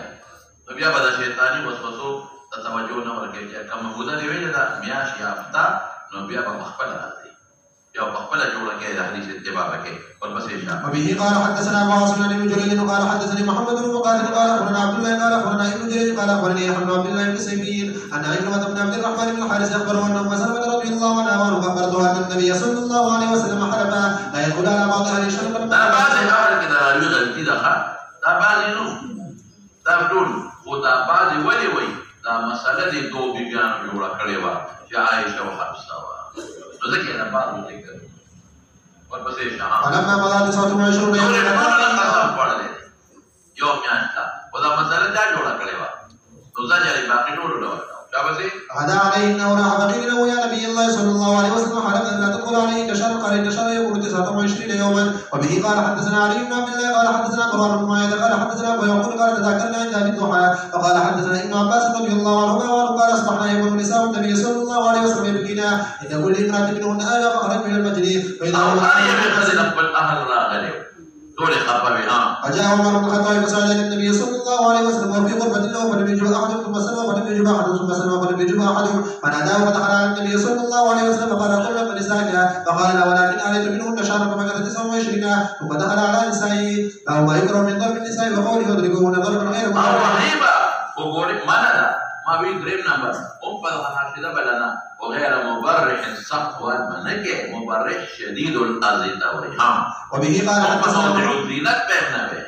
نو بیا به د شیطاني وسوسو ته توجه نه ورکوي چې که محموده دې ویلې ده میاشت یا هفته نو بیا به په خپله راځي یا په خپله جوړه کوي د حدیث اتباع به کوي ورپسې انشاءالله وبه قال حدثنا ابو عاصم بن جرير قال حدثني محمد بن مقاتل قال اخبرنا عبد الله قال اخبرنا ابن جرير قال اخبرني يحيى بن عبد الله بن سيفين ان عكرمة بن عبد الرحمن بن الحارث اخبره ان ام سلمة رضي الله عنها اخبرته ان النبي صلى الله عليه وسلم حلف لا يدخل على بعض اهل الشرق دا بعضې خبره کې د راوي غلطي ده ښه دا بعضې نو دا ټول خو دا بعضې ولې وایي دا مسله دې دوو بیبیانو جوړه کړې وه چې عایشه او حفصه وه نو ځکه یې دا بعض ذکر ورپسې شهادت فلما مضى 29 یو يوما قسم خوړلی دی یو میاشت ده خو دا مسله چا جوړه کړې وه نو زجر یې باقي ټولو ډول غدا عليه انه راح فقيل له يا نبي الله صلى الله عليه وسلم حلف ان لا تدخل عليه كشهر قال ان شهر يكون 29 يوما وبه قال حدثنا علي بن عبد الله قال حدثنا مروان بن معاذ قال حدثنا ابو يعقوب قال تذاكرنا عند ابي الضحى فقال حدثنا ابن عباس رضي الله عنهما قال اصبحنا يوم نساء النبي صلى الله عليه وسلم يبكينا ان كل امراه منهن ايه فخرج من المجلس فاذا فجاء عمر بن الخطاب فسأل النبي صلى الله عليه وسلم وفي غرفة له فلم يجب أحد ثم سلم فلم يجب أحد ثم سلم فلم يجب أحد فناداه فدخل على النبي صلى الله عليه وسلم فقال قل قد نسائك فقال لا ولكن عليت منهن شهرا فمكث 29 ثم دخل على نسائه فهو ما يكره من ضرب النساء وقوله يضربون ضربا غير ما بي دريم نمبر حاشدة بلنا وغير مبرح صفوا منكه مبرح شديد الأذى توريها وبه قال حدثنا الزينة بيننا به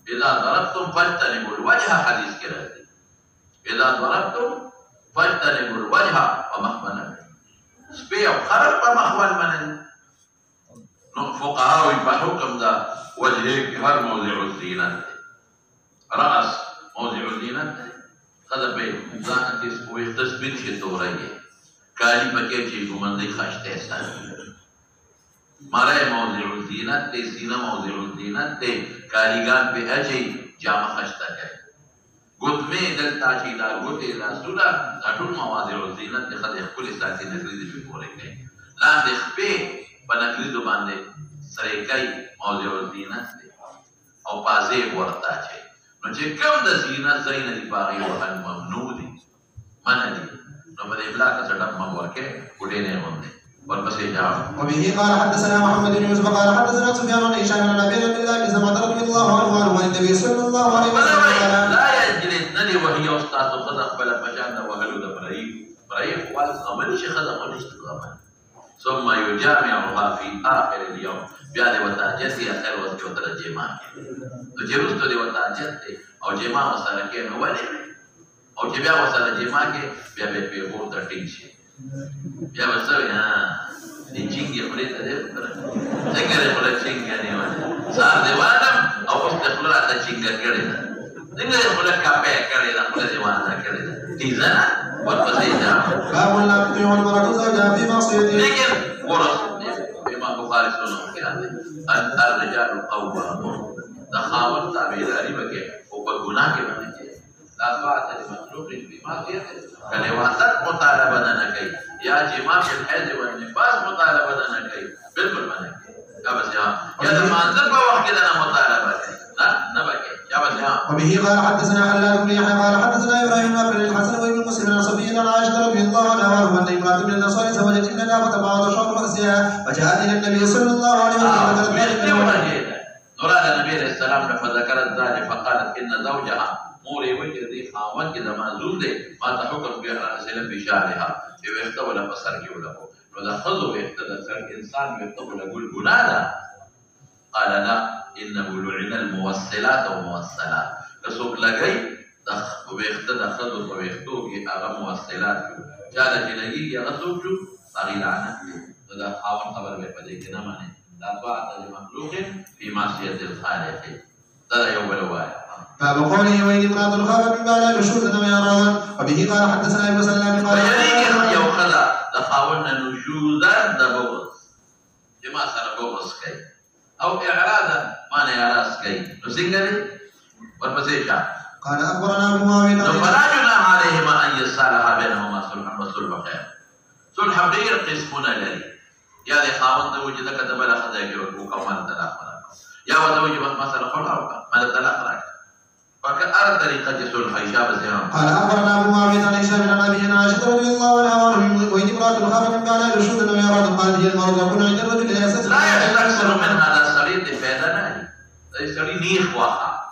إذا ضربتم فاجتنبوا الوجه حديث كراتي إذا ضربتم فاجتنبوا الوجه ومخمنا به سبيع خرق ومخول من فقهاء بحكم ذا وجهك هر موضع الزينة رأس موضع الزينة خدا به ځان کې سپوږ تسبیح شي تورایي کالی پکې چې ګمندې خاشته سره مارای موضوع الزینت ته سینه موضوع الزینت ته کاریګان په اچي جامه خاشته کوي ګوتمه دلته چې دا ګوتې رسوله دا ټول موضوع الزینت ته خدای خپل ساتي نکړي دي پورې کوي لاندې خپې په نکړي باندې سره کوي موضوع الزینت او پازې ورته چي نو چې کوم د زینت ځای نه دي باغې وهل ممنوع دي منع دي نو په دې بلا کې څه ډم ورکې ګډې نه وندي ورپسې جواب وبه قال حدثنا محمد بن يوسف قال حدثنا سفيان عن هشام عن ابي عبد الله بن سمعه رضي الله عنه عن النبي صلى الله عليه وسلم لا يجلس ندي وهي استاذ خذ بلا فجان وهلو د بريق والغمل شي خذ قلت غمل ثم يجامعها في اخر اليوم بیا د وتاجت یا خیر وخت او ترجمه نو چې وروسته د وتاجت او جما مسله کې نو ولې او چې بیا وسله جما کې بیا به په ور د ټینګ شي بیا وسوي ها د چینګي خپلې ته ده څنګه له خپل چینګي نه وایي سار دیوالم او اوس ته خپل راته چینګ کړي ده څنګه خپل کاپه کړي ده خپل دیوال کړي ده تیزانه ورپسې دا باب لا تطيع المرأة زوجها في معصيته لیکن ورس امام بخاری سنو کې الرجال قوامون دا خاوند تابعداري وکړي او په ګناه کې باندې کې لا طاعت لمخلوق في معصية کله واسط مطالبه نه کوي یا جما په حیض او نفاس مطالبه نه کوي بالکل باندې یا بس یا د منظر په وخت کې نه مطالبه کوي نه بکې یا بس یا وبه قال حدثنا حلال بن يحيى قال حدثنا ابراهيم بن الحسن وابن مسلم عن صفيه عن عائشه رضي الله عنها ان امراه من الانصار زوجت ابنها فتباعد شعر راسها فجاءت الى النبي صلى الله عليه وسلم نوران النبي عليه السلام فذكرت ذلك فقالت ان زوجها موري وجه دي خاون کې د معذور دی ما ته حکم بیا رسول په شارها چې وخت ولا بسر کې ولا نو دا خذو وخت د سر انسان وخت ولا ګل ګنا ده قال لا انه لعن الموصلات وموصلات رسول لګي د وخت د خذو په وختو کې هغه موصلات چا د لګي هغه څوک هغه لعنت دا خاون خبر به پدې کې نه مانه لا طاعت لمخلوق في معصيه الخالق دا یو بل وایي باب قوله وإن امرأة خافت من بعدها نشوزا أو إعراضا وبه قال حدثنا ابن سلام قال فيريك يو خدا تخاولنا نشوزا دبوغز جما سر بوغز كي أو إعراضا ما نعراض كي نسنجري والمسيشا قال أخبرنا أبو معاوية فلا جناح عليهما أن يصالحا بينهما صلحا وصلح خير صلح غير قسمنا لي يا ذي خاوند وجدك دبل خداك وكمان تلاقنا يا وزوج مثلا خلق ما تلاقنا فكأرى طريقة صلح إجابة زيهم قال أخبرنا أبو معاوية عن هشام عن أبيه عائشة رضي الله عنها وإن امرأة خافت من بعدها نشوزا أو إعراضا قالت هي المرض يكون عند الرجل أساس لا يستكثر من هذا السرير لفائدة السرير نيخ واقع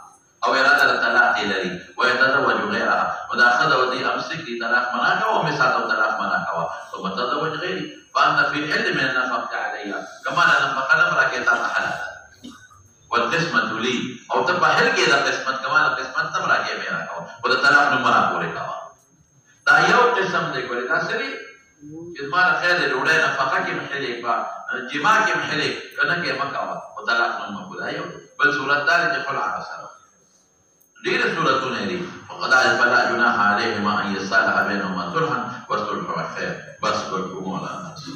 أو إرادة الطلاق إليه ويتزوج غيرها وإذا أخذ ودي أمسك طلاق مناكا ومساته طلاق مناكا ثم تزوج غيري فأنت في العلم من النفقة عليها كما لا نفقة لمرأة كيتا حلال والقسمة لي أو تبقى حل كذا قسمة كما القسمة تمرأة كيمينا كوا وإذا طلاق نمرأة كوري كوا دا يو قسم دي كوري دا سري إذا خير الأولى نفقة كي محليك جماع كي محليك كنا كي مكوا وطلاق نمرأة كوري أيو بل سورة دار يقول على سنة دير سورة نيري فقد فلا جناح عليهما أن يصالح بينهما صلحا والصلح خير بس كل أمور الناس